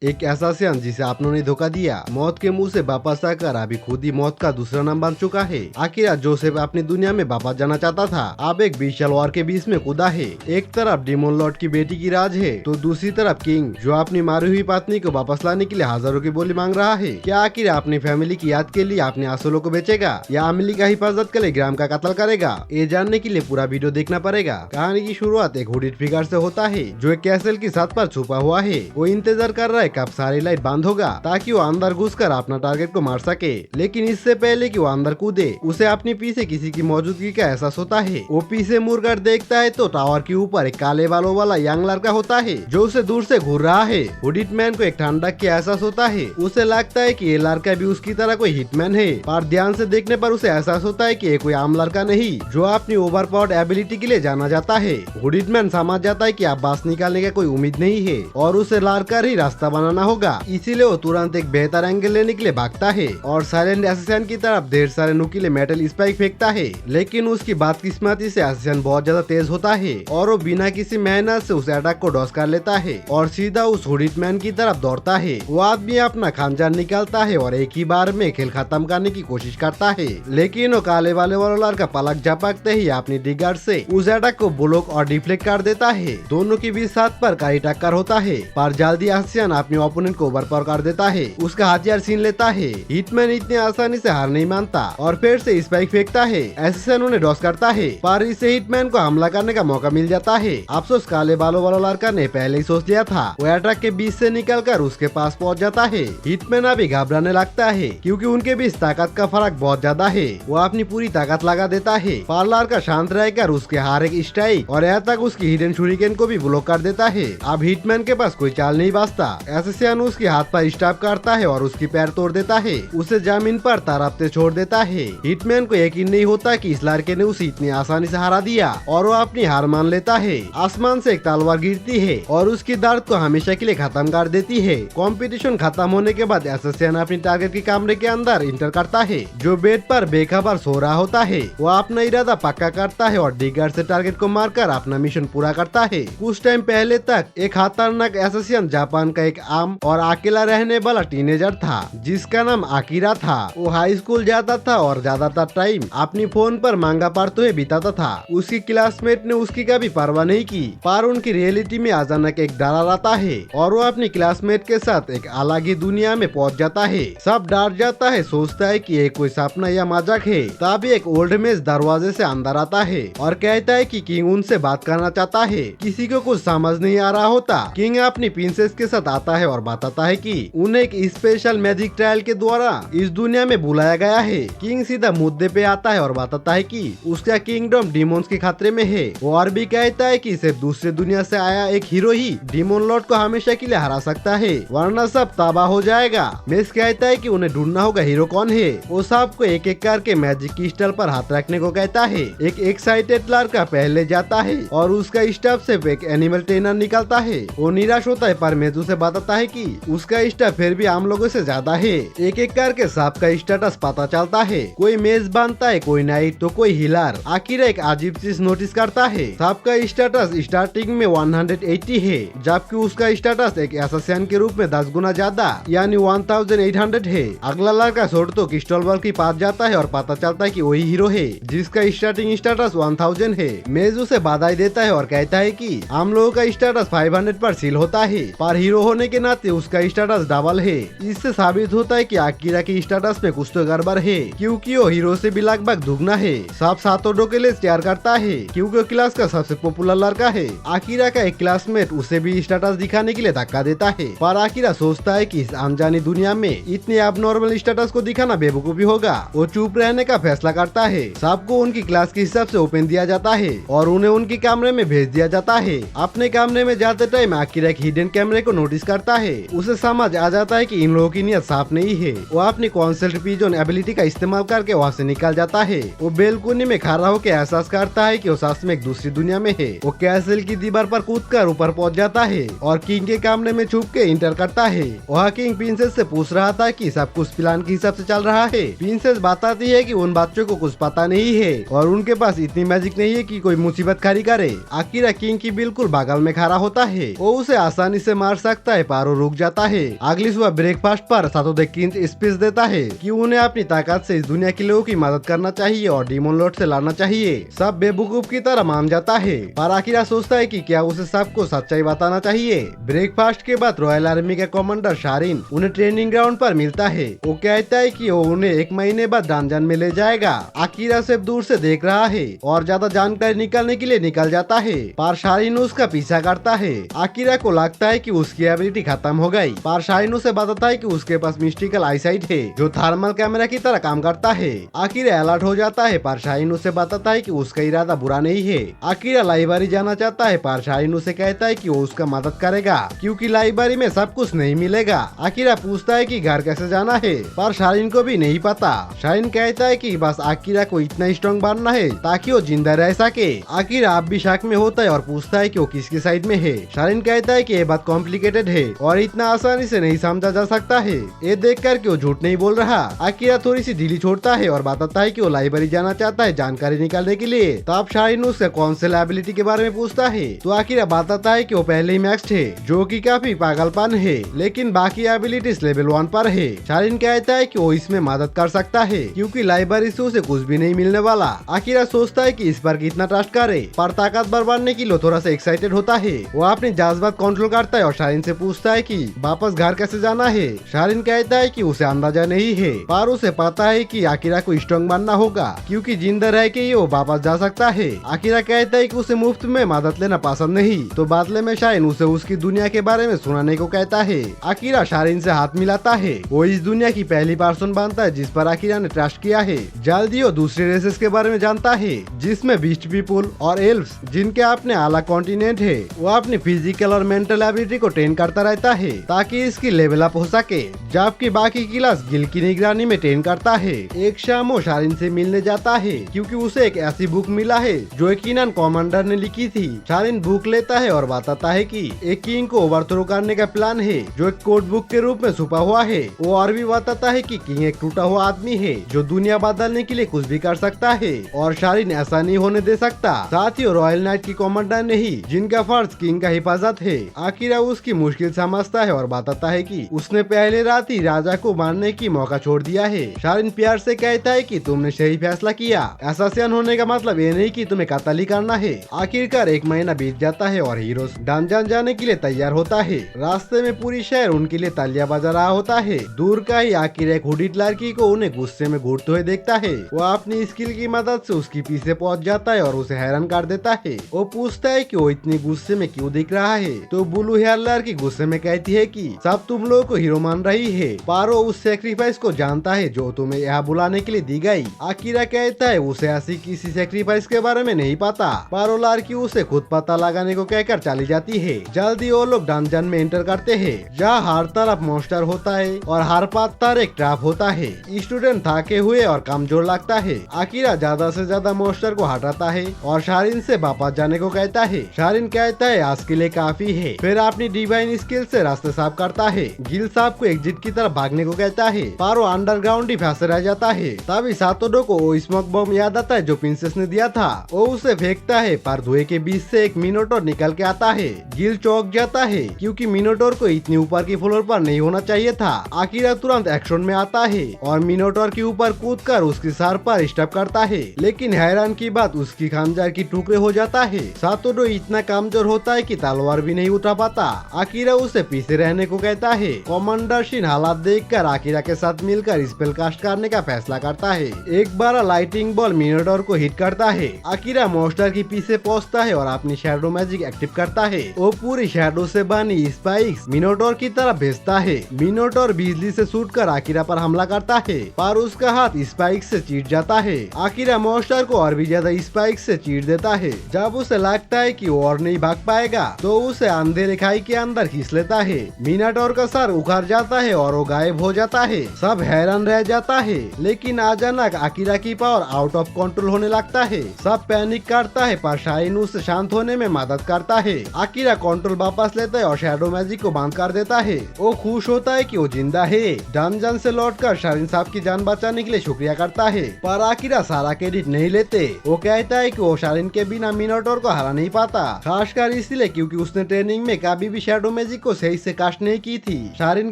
एक ऐसा शख्स जिसे आपने धोखा दिया, मौत के मुंह से वापस आकर अभी खुद ही मौत का दूसरा नाम बन चुका है। आखिर जोसेफ अपनी दुनिया में वापस जाना चाहता था, अब एक विशाल वॉर के बीच में कूदा है। एक तरफ डीमन लॉर्ड की बेटी की राज है, तो दूसरी तरफ किंग जो अपनी मारी हुई पत्नी को वापस लाने के लिए हजारों की बोली मांग रहा है। क्या आखिर अपनी फैमिली की याद के लिए अपने असूलों को बेचेगा या अमली का हिफाजत के लिए ग्राम का कत्ल करेगा? ये जानने के लिए पूरा वीडियो देखना पड़ेगा। कहानी की शुरुआत एक हुडीड फिगर से होता है जो एक कैसल की छत पर छुपा हुआ है। वो इंतजार कर रहा है कब सारी लाइट बंद होगा ताकि वो अंदर घुसकर अपना टारगेट को मार सके। लेकिन इससे पहले कि वो अंदर कूदे, उसे अपने पीछे किसी की मौजूदगी का एहसास होता है। वो पीछे मुड़कर देखता है तो टावर के ऊपर एक काले बालों वाला यंग लड़का होता है जो उसे दूर से घूर रहा है। हुडीड मैन को एक ठंडक का एहसास होता है। उसे लगता है कि ये लड़का भी उसकी तरह कोई हिटमैन है, पर ध्यान से देखने पर उसे एहसास होता है कि ये कोई आम लड़का नहीं जो अपनी ओवरपावर्ड एबिलिटी के लिए जाना जाता है। हुडीड मैन समझ जाता है कि अब बास निकालने का कोई उम्मीद नहीं है और उसे लड़कर ही रास्ता बनाना होगा। इसीलिए वो तुरंत एक बेहतर एंगल लेने के लिए भागता है और साइलेंट असिस्टेंट की तरफ ढेर सारे नुकीले मेटल स्पाइक फेंकता है। लेकिन उसकी बदकिस्मती से असिस्टेंट बहुत ज्यादा तेज होता है और वो बिना किसी मेहनत से उस अटैक को डॉस कर लेता है और सीधा उस हुडीड मैन की तरफ दौड़ता है। वो आदमी अपना खंजर निकालता है और एक ही बार में खेल खत्म करने की कोशिश करता है, लेकिन वो काले वाले वाला लड़का पलक झपकते ही अपनी डिगर से उस अटैक को ब्लॉक और डिफ्लेक्ट कर देता है। दोनों के बीच साथ पर कई टक्कर होता है, पर जल्दी असिस्टेंट अपने ओपोनेंट को ओवरपावर कर देता है, उसका हथियार छीन लेता है। हिटमैन इतनी आसानी से हार नहीं मानता और फिर से स्पाइक फेंकता है। असिस्टेंट उन्हें डॉस करता है, पर इससे हिटमैन को हमला करने का मौका मिल जाता है। अफसोस काले बालों वाला लड़का ने पहले ही सोच लिया था। वो अटैक के बीच से निकलकर उसके पास पहुंच जाता है। हिटमैन अभी घबराने लगता है क्योंकि उनके बीच ताकत का फर्क बहुत ज्यादा है। वो अपनी पूरी ताकत लगा देता है, पर लड़का शांत रहकर उसके हर एक स्ट्राइक और यहाँ तक उसकी हिडन शूरिकेन को भी ब्लॉक कर देता है। अब हिटमैन के पास कोई चाल नहीं बचता। असिस्टेंट उसके हाथ पर स्टॉप करता है और उसकी पैर तोड़ देता है, उसे जमीन पर तड़पते छोड़ देता है। हिटमैन को यकीन नहीं होता कि इस लड़के ने उसे इतनी आसानी से हरा दिया और वो अपनी हार मान लेता है। आसमान से एक तलवार गिरती है और उसकी दर्द को हमेशा के लिए खत्म कर देती है। कंपटीशन खत्म होने के बाद असिस्टेंट अपनी टारगेट के कमरे के अंदर इंटर करता है जो बेड पर बेखबर सो रहा होता है। वो अपना इरादा पक्का करता है और डिगर से टारगेट को मारकर अपना मिशन पूरा करता है। कुछ टाइम पहले तक एक खतरनाक असिस्टेंट जापान का एक आम और अकेला रहने वाला टीनेजर था जिसका नाम आकिरा था। वो हाई स्कूल जाता था और ज्यादातर टाइम अपनी फोन पर मांगा पढ़ते हुए बिताता था। उसकी क्लासमेट ने उसकी कभी परवाह नहीं की, पर उनकी रियलिटी में अचानक एक डर आता है और वो अपनी क्लासमेट के साथ एक अलग ही दुनिया में पहुंच जाता है। सब डर जाता है, सोचता है कि ये कोई सपना या मजाक है। तभी एक ओल्ड मेज दरवाजे से अंदर आता है और कहता है कि किंग उनसे बात करना चाहता है। किसी को कुछ समझ नहीं आ रहा होता। किंग अपनी प्रिंसेस के साथ आता है और बताता है कि उन्हें एक स्पेशल मैजिक ट्रायल के द्वारा इस दुनिया में बुलाया गया है। किंग सीधा मुद्दे पे आता है और बताता है कि उसका किंगडम डीमोन्स के खतरे में है। वो और भी कहता है कि सिर्फ दूसरे दुनिया से आया एक हीरो ही डीमोन लॉर्ड को हमेशा के लिए हरा सकता है, वरना सब तबाह हो जाएगा। मेस कहता है कि उन्हें ढूंढना होगा हीरो कौन है। वो सबको एक एक करके मैजिक क्रिस्टल पर हाथ रखने को कहता है। एक एक्साइटेड लड़का पहले जाता है और उसका स्टाफ से एक एनिमल ट्रेनर निकलता है। वो निराश होता है पर मेजू से बताता है कि उसका स्टाफ फिर भी आम लोगों से ज्यादा है। एक एक करके सबका स्टेटस पता चलता है। कोई मेज बनता है, कोई नाइट तो कोई हिलर। आखिर एक अजीब चीज नोटिस करता है, सबका स्टेटस स्टार्टिंग में 180 है जबकि उसका स्टेटस एक असिस्टेंट के रूप में 10 गुना ज्यादा यानी 1800 है। अगला लड़का छोड़ तो क्रिस्टल बॉल के पास जाता है और पता चलता है कि वही हीरो है जिसका स्टार्टिंग स्टेटस 1000 है। मेज उसे बधाई देता है और कहता है कि हम लोगों का स्टेटस 500 पर सील होता है, पर हीरो होने के नाते उसका स्टेटस डबल है। इससे साबित होता है कि आकिरा की स्टेटस में कुछ तो गड़बड़ है क्योंकि वो हीरो से भी लगभग दुगना है। सब सातों के लिए तैयार करता है क्योंकि वो क्लास का सबसे पॉपुलर लड़का है। आकिरा का एक क्लासमेट उसे भी स्टेटस दिखाने के लिए धक्का देता है, पर आकिरा सोचता है कि इस अनजानी दुनिया में इतने अबनॉर्मल स्टेटस को दिखाना बेवकूफी होगा। वो चुप रहने का फैसला करता है। सबको उनकी क्लास के हिसाब से ओपन दिया जाता है और उन्हें उनके कमरे में भेज दिया जाता है। अपने कमरे में जाते टाइम आकिरा एक हिडन कैमरे को नोटिस करता है। उसे समझ आ जाता है कि इन लोगों की नीयत साफ नहीं है। वो अपनी कॉन्सेल्ट पिजन एबिलिटी का इस्तेमाल करके वहाँ से निकल जाता है। वो बेलकुनी में खड़ा होकर एहसास करता है कि वो सच में एक दूसरी दुनिया में है। वो कैसल की दीवार पर कूदकर ऊपर पहुंच जाता है और किंग के कमरे में छुप के इंटर करता है। वहाँ किंग प्रिंसेस से पूछ रहा था कि सब कुछ प्लान के हिसाब से चल रहा है। प्रिंसेस बताती है कि उन बच्चों को कुछ पता नहीं है और उनके पास इतनी मैजिक नहीं है कि कोई मुसीबत खड़ी करे। आकिरा किंग की बिल्कुल बगल में खड़ा होता है। वो उसे आसानी से मार सकता है पारो रुक जाता है। अगली सुबह ब्रेकफास्ट पर सातोदे किंच स्पीच देता है कि उन्हें अपनी ताकत से इस दुनिया के लोगों की मदद करना चाहिए और डीमन लॉर्ड से लड़ना चाहिए। सब बेवकूफ की तरह मान जाता है, पर आकिरा सोचता है कि क्या उसे सबको सच्चाई बताना चाहिए। ब्रेकफास्ट के बाद रॉयल आर्मी के कमांडर शारिन उन्हें ट्रेनिंग ग्राउंड पर मिलता है। वो कहता है कि वो उन्हें 1 महीने बाद डंजन में ले जाएगा। आकिरा सिर्फ दूर से देख रहा है और ज्यादा जानकारी निकालने के लिए निकल जाता है, पर शारिन उसका पीछा करता है। आकिरा को लगता है कि उसकी एबिलिटी खत्म हो गई, पर शारिन उसे बताता है कि उसके पास मिस्टिकल आईसाइट है जो थर्मल कैमरा की तरह काम करता है। आकिरा अलर्ट हो जाता है, पर शारिन उसे बताता है कि उसका इरादा बुरा नहीं है। आकिरा लाइब्रेरी जाना चाहता है, पर शारिन उसे कहता है कि वो उसका मदद करेगा क्योंकि लाइब्रेरी में सब कुछ नहीं मिलेगा। आकिरा पूछता है कि घर कैसे जाना है, पर शारिन को भी नहीं पता। शारिन कहता है कि बस आकिरा को इतना स्ट्रॉन्ग बनना है ताकि वो जिंदा रह सके। आकिरा अब भी शक में होता है और पूछता है कि वो किसकी साइड में है। शारिन कहता है कि ये बात कॉम्प्लिकेटेड है और इतना आसानी से नहीं समझा जा सकता है। ये देखकर कि वो झूठ नहीं बोल रहा, आकिरा थोड़ी सी ढीली छोड़ता है और बताता है कि वो लाइब्रेरी जाना चाहता है जानकारी निकालने के लिए। तब शारिन उससे कौंसिल एबिलिटी के बारे में पूछता है, तो आकिरा बताता है कि वो पहले ही मैक्स्ड है, जो कि काफी पागलपन है, लेकिन बाकी एबिलिटीज लेवल 1 पर है। शारिन कहता है कि वो इसमें मदद कर सकता है क्योंकि लाइब्रेरी से उसे कुछ भी नहीं मिलने वाला। आकिरा सोचता है कि इस पर कितना ट्रस्ट करे, पर ताकतवर बनने के लिए थोड़ा सा एक्साइटेड होता है। वो अपनी जज्बात कंट्रोल करता है और शारिन से पूछता है कि वापस घर कैसे जाना है। शारिन कहता है कि उसे अंदाजा नहीं है, पर उसे पता है कि आकिरा को स्ट्रॉन्ग बनना होगा क्योंकि जिंदा रह के ही वो वापस जा सकता है। आकिरा कहता है कि उसे मुफ्त में मदद लेना पसंद नहीं, तो बदले में शारिन उसे उसकी दुनिया के बारे में सुनाने को कहता है। आकिरा शारिन से हाथ मिलाता है। वो इस दुनिया की पहली पर्सन बनता है जिस पर आकिरा ने ट्रस्ट किया है। जल्दी वो दूसरे रेसेस के बारे में जानता है जिसमें बीस्ट पीपुल और एल्व्स, जिनके अपने अलग कॉन्टिनेंट है। वो अपनी फिजिकल और मेंटल एबिलिटी को ट्रेन करता रहता है ताकि इसकी लेवल अप हो सके, जबकि बाकी क्लास गिल की निगरानी में ट्रेन करता है। एक शाम वो शारिन से मिलने जाता है क्योंकि उसे एक ऐसी बुक मिला है जो यकीनन कमांडर ने लिखी थी। शारिन बुक लेता है और बताता है कि एक किंग को ओवरथ्रो करने का प्लान है जो एक कोड बुक के रूप में छुपा हुआ है। वो और भी बताता है कि किंग एक टूटा हुआ आदमी है जो दुनिया बदलने के लिए कुछ भी कर सकता है और शारिन ऐसा नहीं होने दे सकता। साथ ही रॉयल नाइट की कमांडर नहीं जिनका फर्ज किंग का हिफाजत है। आकिरा उसकी मुश्किल समझता है और बताता है कि उसने पहले रात ही राजा को मारने की मौका छोड़ दिया है। शारिन प्यार से कहता है कि तुमने सही फैसला किया, एसासिन होने का मतलब ये नहीं कि तुम्हें कत्ल ही करना है। आखिरकार 1 महीना बीत जाता है और हीरोज डंजन जाने के लिए तैयार होता है। रास्ते में पूरी शहर उनके लिए तालियां बजा रहा होता है। दूर का ही आकिरा एक हुडीड लड़की को उन्हें गुस्से में घूरते हुए देखता है। वो अपनी स्किल की मदद से उसकी पीछे पहुंच जाता है और उसे हैरान कर देता है। वो पूछता है कि वो इतनी गुस्से में क्यों दिख रहा है, तो ब्लू हेयर लड़की गुस्से में कहती है कि सब तुम लोगों को हीरो मान रही है, पर वो उस सेक्रीफाइस को जानता है जो तुम्हें यहाँ बुलाने के लिए दी गई। आकिरा कहता है उसे ऐसी किसी सेक्रीफाइस के बारे में नहीं पता, पर वो लड़की उसे खुद पता लगाने को कहकर चली जाती है। जल्दी वो लोग डंजन में एंटर करते हैं जहाँ हर तरफ मॉन्स्टर होता है और हर पत्थर एक ट्रैप होता है। स्टूडेंट थके हुए और कमजोर लगता है। आकिरा ज्यादा से ज्यादा मॉन्स्टर को हटाता है और शारिन से वापस जाने को कहता है। शारिन कहता है आज के लिए काफी है, फिर अपनी डिवाइन स्किल से रास्ते साफ करता है। गिल साहब को एग्जिट की तरफ भागने को कहता है, पर वो अंडरग्राउंड ही फंसे रह जाता है। तभी सातोडो को वो स्मोक बम याद आता है जो प्रिंसेस ने दिया था। वो उसे फेंकता है, पर धुएं के बीच से एक मिनोटोर निकल के आता है। गिल चौंक जाता है क्योंकि मिनोटोर को इतनी ऊपर की फ्लोर पर नहीं होना चाहिए था। आकिरा तुरंत एक्शन में आता है और मिनोटोर के ऊपर कूदकर उसकी सर पर स्टेप करता है, लेकिन हैरान की बात उसकी खंजर की टुकड़े हो जाता है। सातोडो इतना कमजोर होता है कि तलवार भी नहीं उठा पाता। आकिरा उसे पीछे रहने को कहता है। कमांडर शिन हालात देखकर आकिरा के साथ मिलकर स्पेल कास्ट करने का फैसला करता है। एक बार लाइटिंग बॉल मिनोटोर को हिट करता है। आकिरा मॉन्स्टर के पीछे पहुंचता है और अपनी शैडो मैजिक एक्टिव करता है। वो पूरी शैडो से बनी स्पाइक्स मिनोटोर की तरफ भेजता है। मिनोटोर बिजली से शूट कर आकिरा पर हमला करता है, पर उसका हाथ स्पाइक से चीर जाता है। आकिरा मॉन्स्टर को और भी ज्यादा स्पाइक से चीर देता है। जब उसे लगता है कि वो और नहीं भाग पाएगा तो उसे अंधेरे खाई के अंदर खींच लेता है। मिनोटोर का सर उखड़ जाता है और वो गायब हो जाता है। सब हैरान रह जाता है, लेकिन अचानक आकिरा की पावर आउट ऑफ कंट्रोल होने लगता है। सब पैनिक करता है, पर शाइन उसे शांत होने में मदद करता है। आकिरा कंट्रोल वापस लेता है और शैडो मैजिक को बंद कर देता है। वो खुश होता है कि वो जिंदा है। डंजन से लौटकर शारिन साहब की जान बचाने के लिए शुक्रिया करता है, पर आकिरा सारा क्रेडिट नहीं लेते। वो कहता है कि वो शारिन के बिना मिनोटोर को हरा नहीं पाता, खासकर इसलिए क्योंकि उसने ट्रेनिंग में कभी भी शैडो मैजिक मैजिक को सही से कास्ट नहीं की थी। शारिन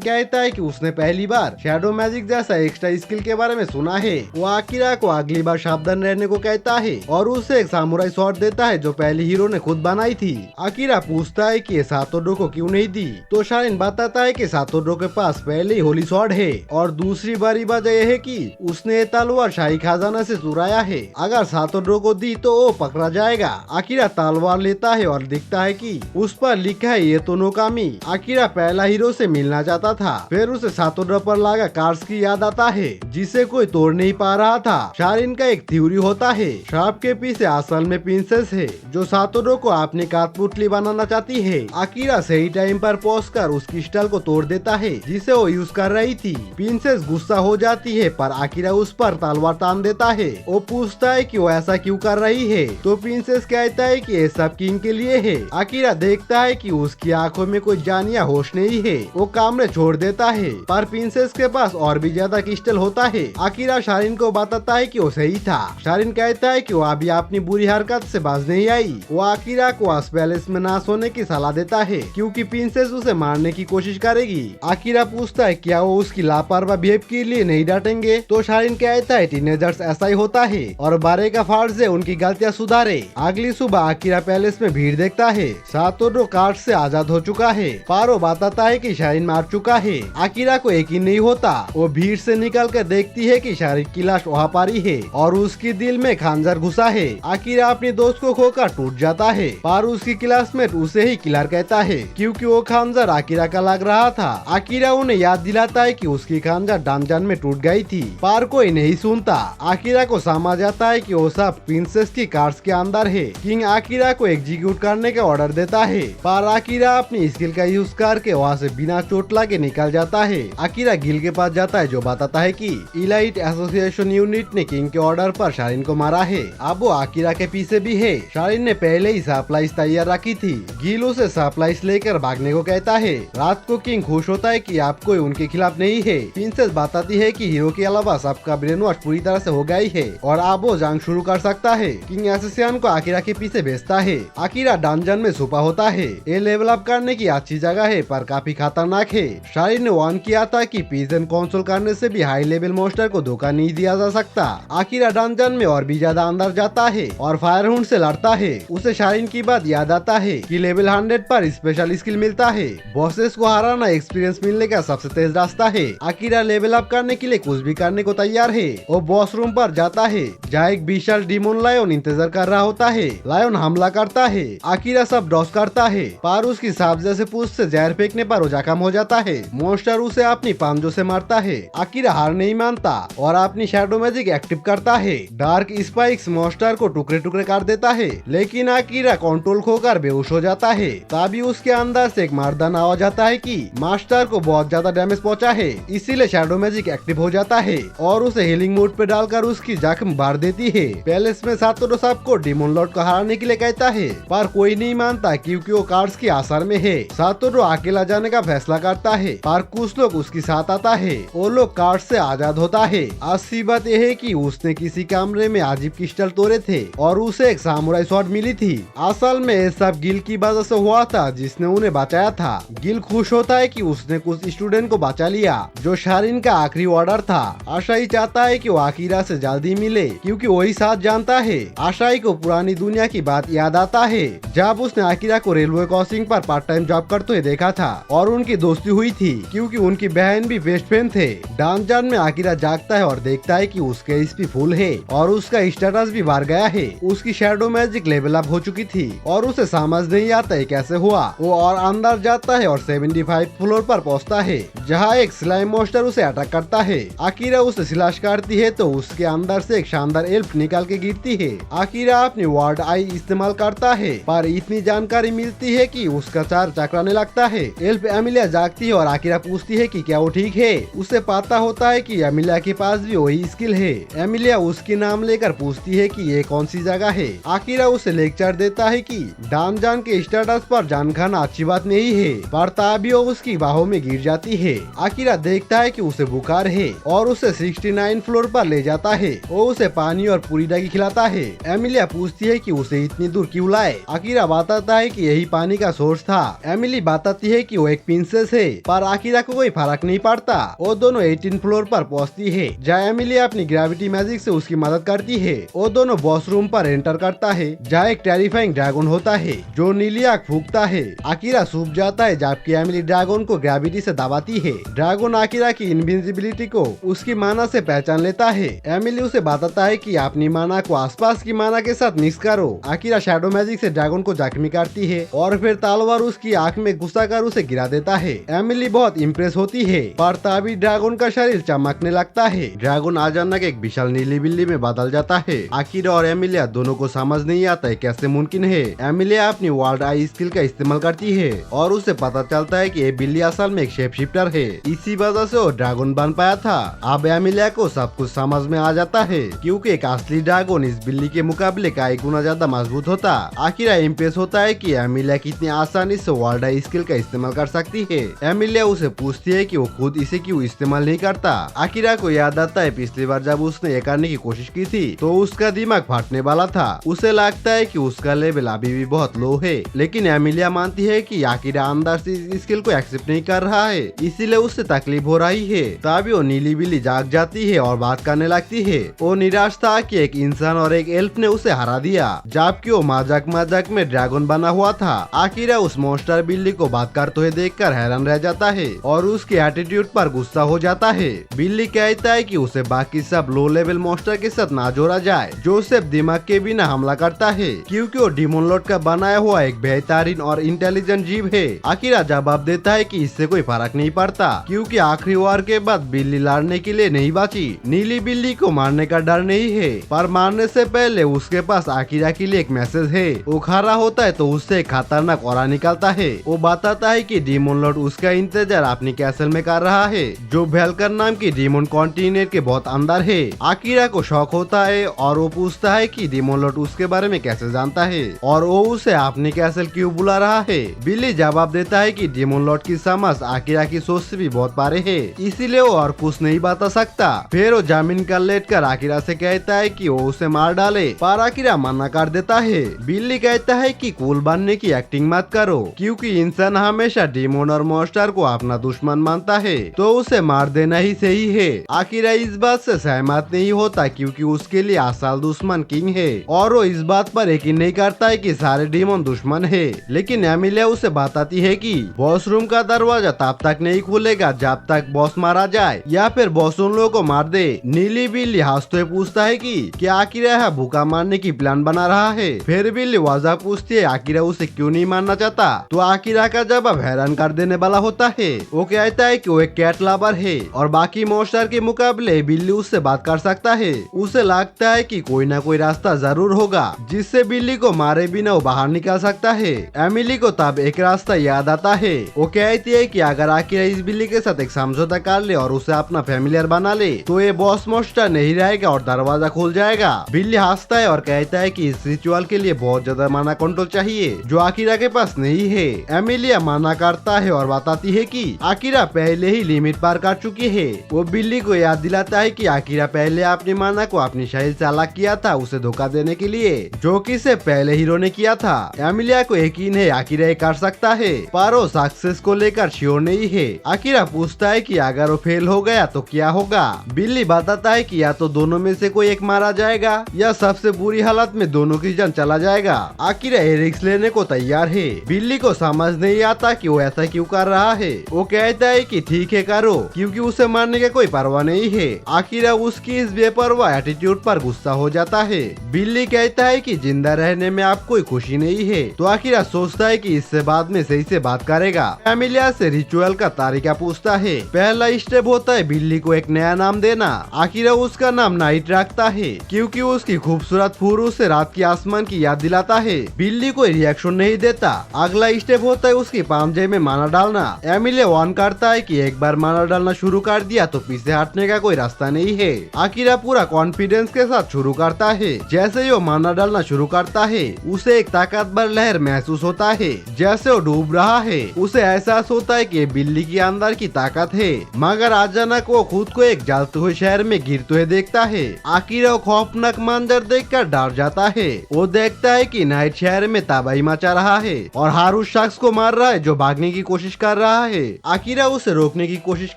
कहता है कि उसने पहली बार शैडो मैजिक जैसा एक्स्ट्रा स्किल के बारे में सुना है। वो आकिरा को अगली बार सावधान रहने को कहता है और उसे एक सामुराई स्वॉर्ड देता है जो पहले हीरो ने खुद बनाई थी। आकिरा पूछता है कि ये सातोडो को क्यों नहीं दी, तो शारिन बताता है कि सातोडो के पास पहले ही होली स्वॉर्ड है और दूसरी बड़ी वजह यह है कि उसने तलवार शाही खजाना से चुराया है। अगर सातोडो को दी तो वो पकड़ा जाएगा। आकिरा तलवार लेता है और दिखता है कि उस पर लिखा है ये तो नोकामी। आकिरा पहला हीरो से मिलना चाहता था, फिर उसे सातोडो पर लगा कार्ड्स की याद आता है जिसे कोई तोड़ नहीं पा रहा था। शारिन का एक थ्योरी होता है श्राप के पीछे असल में प्रिंसेस है जो सातोडो को अपनी कठपुतली बनाना चाहती है। आकिरा सही टाइम पर पहुंचकर उस क्रिस्टल को तोड़ देता है जिसे वो यूज कर रही थी। प्रिंसेस गुस्सा हो जाती है पर आकिरा उस पर तलवार तान देता है। वो पूछता है कि वो ऐसा क्यों कर रही है, तो प्रिंसेस कहता है कि ये सब किंग के लिए है। आकिरा देखता है कि उसकी आंखों में कोई जान या होश नहीं है। वो कमरे छोड़ देता है पर प्रिंसेस के पास और भी ज्यादा क्रिस्टल होता है। आकिरा शारिन को बताता है कि वो सही था। शारिन कहता है कि वो अभी अपनी बुरी हरकत से बाज नहीं आई। वो आकिरा को आस पैलेस में ना सोने की सलाह देता है क्योंकि प्रिंसेस उसे मारने की कोशिश करेगी। आकिरा पूछता है क्या वो उसकी लापरवाह बिहेव के लिए नहीं डांटेंगे, तो शारिन कहता है टीनेजर्स ऐसा ही होता है और बारे का फर्ज है उनकी गलतियां सुधारे। अगली सुबह आकिरा पैलेस में भीड़ देखता है। सातोडो कार्ड से आजाद हो चुका है। पारो बताता है कि शारिन मार चुका है। आकिरा को यकीन नहीं होता। वो भीड़ से निकल कर देखती है कि शारिन की लाश वहाँ पारी है और उसके दिल में खंजर घुसा है। आकिरा अपने दोस्त को खोकर टूट जाता है पर उसकी क्लासमेट उसे ही किलर कहता है क्योंकि वो खंजर आकिरा का लग रहा था। आकिरा उन्हें याद दिलाता है कि उसकी खंजर डंजन में टूट गई थी पर कोई नहीं सुनता। आकिरा को समझ आता है कि वो सब प्रिंसेस की कार्ड्स के अंदर है। किंग आकिरा को एग्जीक्यूट करने का ऑर्डर देता है पर आकिरा अपनी स्किल का यूज करके वहाँ से बिना चोट लगे निकल जाता है। आकिरा गिल के पास जाता है जो बताता है कि इलाइट एसोसिएशन यूनिट ने किंग के ऑर्डर पर शारिन को मारा है। अब वो आकिरा के पीछे भी है। शारिन ने पहले ही सप्लाईज तैयार रखी थी। गिल उसे सप्लाईज लेकर भागने को कहता है। रात को किंग खुश होता है कि आप कोई उनके खिलाफ नहीं है। प्रिंसेस बताती है कि हीरो के अलावा सबका ब्रेन वॉश पूरी तरह से हो गई है और अब वो जंग शुरू कर सकता है। किंग एसोसिएशन को आकिरा के पीछे भेजता है। आकिरा डंजन में छुपा होता है। ये लेवल अप करने की अच्छी जगह है पर काफी खतरनाक है। शारिन ने वार्न किया था कि पिजन कंसोल करने से भी हाई लेवल मोस्टर को धोखा नहीं दिया जा सकता। आकिरा डंजन में और भी ज्यादा अंदर जाता है और फायर हुंड से लड़ता है। उसे शारिन की बात याद आता है कि लेवल 100 पर स्पेशल स्किल मिलता है। बॉसेस को हराना एक्सपीरियंस मिलने का सबसे तेज रास्ता है। आकिरा लेवल अप करने के लिए कुछ भी करने को तैयार है। वो बॉस रूम पर जाता है जहाँ एक विशाल डिमोन लायन इंतजार कर रहा होता है। लायन हमला करता है। आकिरा सब डॉस करता है पर उसकी सांप जैसे पूंछ से जहर फेंकने पर वो जख्म हो जाता है। मॉन्स्टर उसे अपनी पांजों से मारता है। आकिरा हार नहीं मानता और अपनी शैडो मैजिक एक्टिव करता है। डार्क स्पाइक्स मॉन्स्टर को टुकड़े टुकड़े कर देता है लेकिन आकिरा कंट्रोल खोकर बेहोश हो जाता है। तभी उसके अंदर से एक मर्दाना आवाज आता है कि मास्टर को बहुत ज्यादा डैमेज पहुंचा है, इसीलिए शैडो मैजिक एक्टिव हो जाता है और उसे हीलिंग मोड पे डालकर उसकी जख्म भर देती है। पैलेस में सातोडो सबको डिमोन लॉर्ड को हराने के लिए कहता है पर कोई नहीं मानता क्योंकि वो कार्ड्स के असर में है। सातोडो अकेला जाने का फैसला करता है पर कुछ लोग उसके साथ आता है। वो लोग कार्ड से आजाद होता है। अच्छी बात यह है कि उसने किसी कमरे में अजीब क्रिस्टल तोड़े थे और उसे एक सामुराई स्वॉर्ड मिली थी। असल में ये सब गिल की वजह से हुआ था जिसने उन्हें बचाया था। गिल खुश होता है कि उसने कुछ स्टूडेंट को बचा लिया जो शारिन का आखिरी ऑर्डर था। आशाई चाहता है कि वो आकिरा से जल्दी मिले क्योंकि वही साथ जानता है। आशाई को पुरानी दुनिया की बात याद आता है जब उसने आकिरा को रेलवे क्रॉसिंग पर पार्ट टाइम जॉब करते हुए देखा था और उनकी दोस्ती हुई थी क्योंकि उनकी बहन भी बेस्ट फ्रेंड थे। डंजन में आकिरा जागता है और देखता है कि उसके एचपी फुल है और उसका स्टेटस भी बढ़ गया है। उसकी शैडो मैजिक लेवल अप हो चुकी थी और उसे समझ नहीं आता है कैसे हुआ। वो और अंदर जाता है और 75 फ्लोर पर पहुंचता है जहां एक स्लाइम मॉन्स्टर उसे अटैक करता है। आकिरा उसे स्लैश करती है तो उसके अंदर से एक शानदार एल्फ निकल के गिरती है। आकिरा अपनी वर्ड आई इस्तेमाल करता है पर इतनी जानकारी मिलती है कि उसका चार चकराने लगता है। एल्फ एमिलिया जागती है और आकिरा पूछती है कि क्या वो ठीक है। उसे पता होता है कि एमिलिया के पास भी वही स्किल है। एमिलिया उसके नाम लेकर पूछती है कि ये कौन सी जगह है। आकिरा उसे लेक्चर देता है कि डंजन के स्टेटस पर जान खाना अच्छी बात नहीं है पर तभी वो उसकी बाहों में गिर जाती है। आकिरा देखता है कि उसे बुखार है और उसे 69 फ्लोर पर ले जाता है। वो उसे पानी और पूरी डगी खिलाता है। एमिलिया पूछती है कि उसे इतनी दूर क्यों लाए। आकिरा बताता है कि यही पानी का सोर्स था। एमिलिया बिल्ली बताती है कि वो एक प्रिंसेस है, पर आकिरा को कोई फर्क नहीं पड़ता। वो दोनों 18 फ्लोर पर पहुंचती है, जहाँ एमिली अपनी ग्रेविटी मैजिक से उसकी मदद करती है। वो दोनों बॉस रूम पर एंटर करता है, जहाँ एक टेरिफाइंग ड्रैगन होता है जो नीली आग फूंकता है। आकिरा सूख जाता है, जबकि एमिली ड्रैगन को ग्रेविटी से दबाती है। ड्रैगन आकिरा की इनविंसिबिलिटी को उसकी माना से पहचान लेता है। एमिली उसे बताता है कि अपनी माना को आसपास की माना के साथ मिक्स करो। आकिरा शैडो मैजिक से ड्रैगन को जख्मी करती है और फिर तलवार उसकी आंख में घुसाकर उसे गिरा देता है। एमिली बहुत इम्प्रेस होती है, पर तभी ड्रैगन का शरीर चमकने लगता है। ड्रैगन अचानक एक विशाल नीली बिल्ली में बदल जाता है। आकिरा और एमिलिया दोनों को समझ नहीं आता है कैसे मुमकिन है। एमिलिया अपनी वर्ल्ड आई स्किल का इस्तेमाल करती है और उसे पता चलता है कि ये बिल्ली असल में एक शेप शिफ्टर है। इसी वजह से वो ड्रैगन बन पाया था। अब एमिलिया को सब कुछ समझ में आ जाता है, क्योंकि एक असली ड्रैगन इस बिल्ली के मुकाबले कई गुना ज्यादा मजबूत होता। आकिरा इम्प्रेस होता है कि एमिलिया कितनी आसानी से वर्ल्ड आई स्किल का इस्तेमाल कर सकती है। एमिलिया उसे पूछती है कि वो खुद इसे क्यों इस्तेमाल नहीं करता। आकिरा को याद आता है पिछली बार जब उसने ये करने की कोशिश की थी तो उसका दिमाग फटने वाला था। उसे लगता है कि उसका लेवल अभी भी बहुत लो है, लेकिन एमिलिया मानती है कि आकिरा अंदर से इस स्किल को एक्सेप्ट नहीं कर रहा है, इसीलिए उससे तकलीफ हो रही है। तभी वो नीली बिल्ली जाग जाती है और बात करने लगती है। वो निराश था कि एक इंसान और एक एल्फ ने उसे हरा दिया, जबकि वो मजाक मजाक में ड्रैगन बना हुआ था। आकिरा उस मॉन्स्टर बिल्ली को बात करते हुए देखकर हैरान रह जाता है और उसके एटीट्यूड पर गुस्सा हो जाता है। बिल्ली कहता है कि उसे बाकी सब लो लेवल मॉन्स्टर के साथ ना जोड़ा जाए, जो सिर्फ दिमाग के बिना हमला करता है, क्योंकि वो डीमन लॉर्ड का बनाया हुआ एक बेहतरीन और इंटेलिजेंट जीव है। आकिरा जवाब देता है कि इससे कोई फर्क नहीं पड़ता, क्योंकि आखिरी वार के बाद बिल्ली लड़ने के लिए नहीं बची। नीली बिल्ली को मारने का डर नहीं है, पर मारने से पहले उसके पास आकिरा के लिए एक मैसेज है। वो खड़ा होता है तो उससे एक खतरनाक ऑरा निकलता है। वो बताता है कि डीमन लॉर्ड उसका इंतजार अपनी कैसल में कर रहा है, जो वेलकर नाम की डीमन कॉन्टिनेंट के बहुत अंदर है। आकिरा को शौक होता है और वो पूछता है कि डीमन लॉर्ड उसके बारे में कैसे जानता है और वो उसे अपनी कैसल क्यों बुला रहा है। बिल्ली जवाब देता है कि डीमन लॉर्ड की समझ आकिरा की सोच से भी बहुत पारे है, इसीलिए वो और कुछ नहीं बता सकता। फिर वो जमीन पर लेटकर आकिरा से कहता है कि वो उसे मार डाले, पर आकिरा मना कर देता है। बिल्ली कहता है कि कूल बनने की एक्टिंग मत करो, क्योंकि इंसान हमेशा डीमन और मॉन्स्टर को अपना दुश्मन मानता है, तो उसे मार देना ही सही है। आकिरा इस बात से सहमत नहीं होता, क्योंकि उसके लिए असल दुश्मन किंग है और वो इस बात पर यकीन नहीं करता है कि सारे डीमन दुश्मन है। लेकिन एमिलिया उसे बताती है कि बॉस रूम का दरवाजा तब तक नहीं खुलेगा जब तक बॉस मारा जाए या फिर बॉस उन लोगों को मार दे। नीली बिल्ली हंसते पूछता है कि क्या आकिरा है भूखा मारने की प्लान बना रहा है। फिर बिल्ली वजह पूछती है आकिरा उसे क्यों नहीं मारना चाहता, तो आकिरा का जवाब हैरान कर देने वाला होता है। वो कहता है कि वो एक कैट लवर है और बाकी मॉन्स्टर के मुकाबले बिल्ली उससे बात कर सकता है। उसे लगता है कि कोई ना कोई रास्ता जरूर होगा जिससे बिल्ली को मारे बिना वो बाहर निकल सकता है। एमिली को तब एक रास्ता याद आता है। वो कहती है कि अगर आकिरा इस बिल्ली के साथ एक समझौता कर ले और उसे अपना फैमिलियर बना ले तो ये बॉस मॉन्स्टर नहीं रहेगा और दरवाजा खुल जाएगा। बिल्ली हंसता है और कहता है कि इस रिचुअल के लिए बहुत ज्यादा माना कंट्रोल चाहिए, जो आकिरा के पास नहीं है। एमिलिया माना करता है और बताती है कि आकिरा पहले ही लिमिट पार कर चुकी है। वो बिल्ली को याद दिलाता है कि आकिरा पहले अपनी माना को अपनी शैल से अलग किया था उसे धोखा देने के लिए, जो कि से पहले हीरो ने किया था। एमिलिया को यकीन है आकिरा ये कर सकता है, पर वो सक्सेस को लेकर श्योर नहीं है। आकिरा पूछता है कि अगर वो फेल हो गया तो क्या होगा। बिल्ली बताता है कि या तो दोनों में से कोई एक मारा जाएगा या सबसे बुरी हालत में दोनों की जान चला जाएगा। आकिरा ये रिस्क लेने को तैयार है। बिल्ली को समझ नहीं आता कि वो ऐसा क्यों कर रहा है। वो कहता है कि ठीक है करो, क्योंकि उसे मारने का कोई परवाह नहीं है। आकिरा उसकी इस बेपरवाह एटीट्यूड पर गुस्सा हो जाता है। बिल्ली कहता है कि जिंदा रहने में आप कोई खुशी नहीं है, तो आकिरा सोचता है कि इससे बाद में सही से बात करेगा। एमिलिया से रिचुअल का तरीका पूछता है। पहला स्टेप होता है बिल्ली को एक नया नाम देना। आकिरा उसका नाम नाइट रखता है, क्योंकि उसकी खूबसूरत फूर उसे रात के आसमान की याद दिलाता है। बिल्ली कोई रिएक्शन नहीं देता। अगला स्टेप होता है उसकी पांजे में माना डालना। एमिलिया वार्न करता है कि एक बार माना डालना शुरू कर दिया तो पीछे हटने का कोई रास्ता नहीं है। आकिरा पूरा कॉन्फिडेंस के साथ शुरू करता है। जैसे ही वो माना डालना शुरू करता है उसे एक ताकतवर लहर महसूस होता है, जैसे वो डूब रहा है। उसे एहसास होता है कि बिल्ली के अंदर की ताकत है, मगर अचानक वो खुद को एक जलते हुए शहर में गिरते हुए देखता है। आकिरा खौफनाक मंजर देखकर डर जाता है। वो देखता है कि नाइट शहर में तबाही मचा रहा है और हर उस शख्स को मार रहा है जो भागने की कोशिश कर रहा है। आकिरा उसे रोकने की कोशिश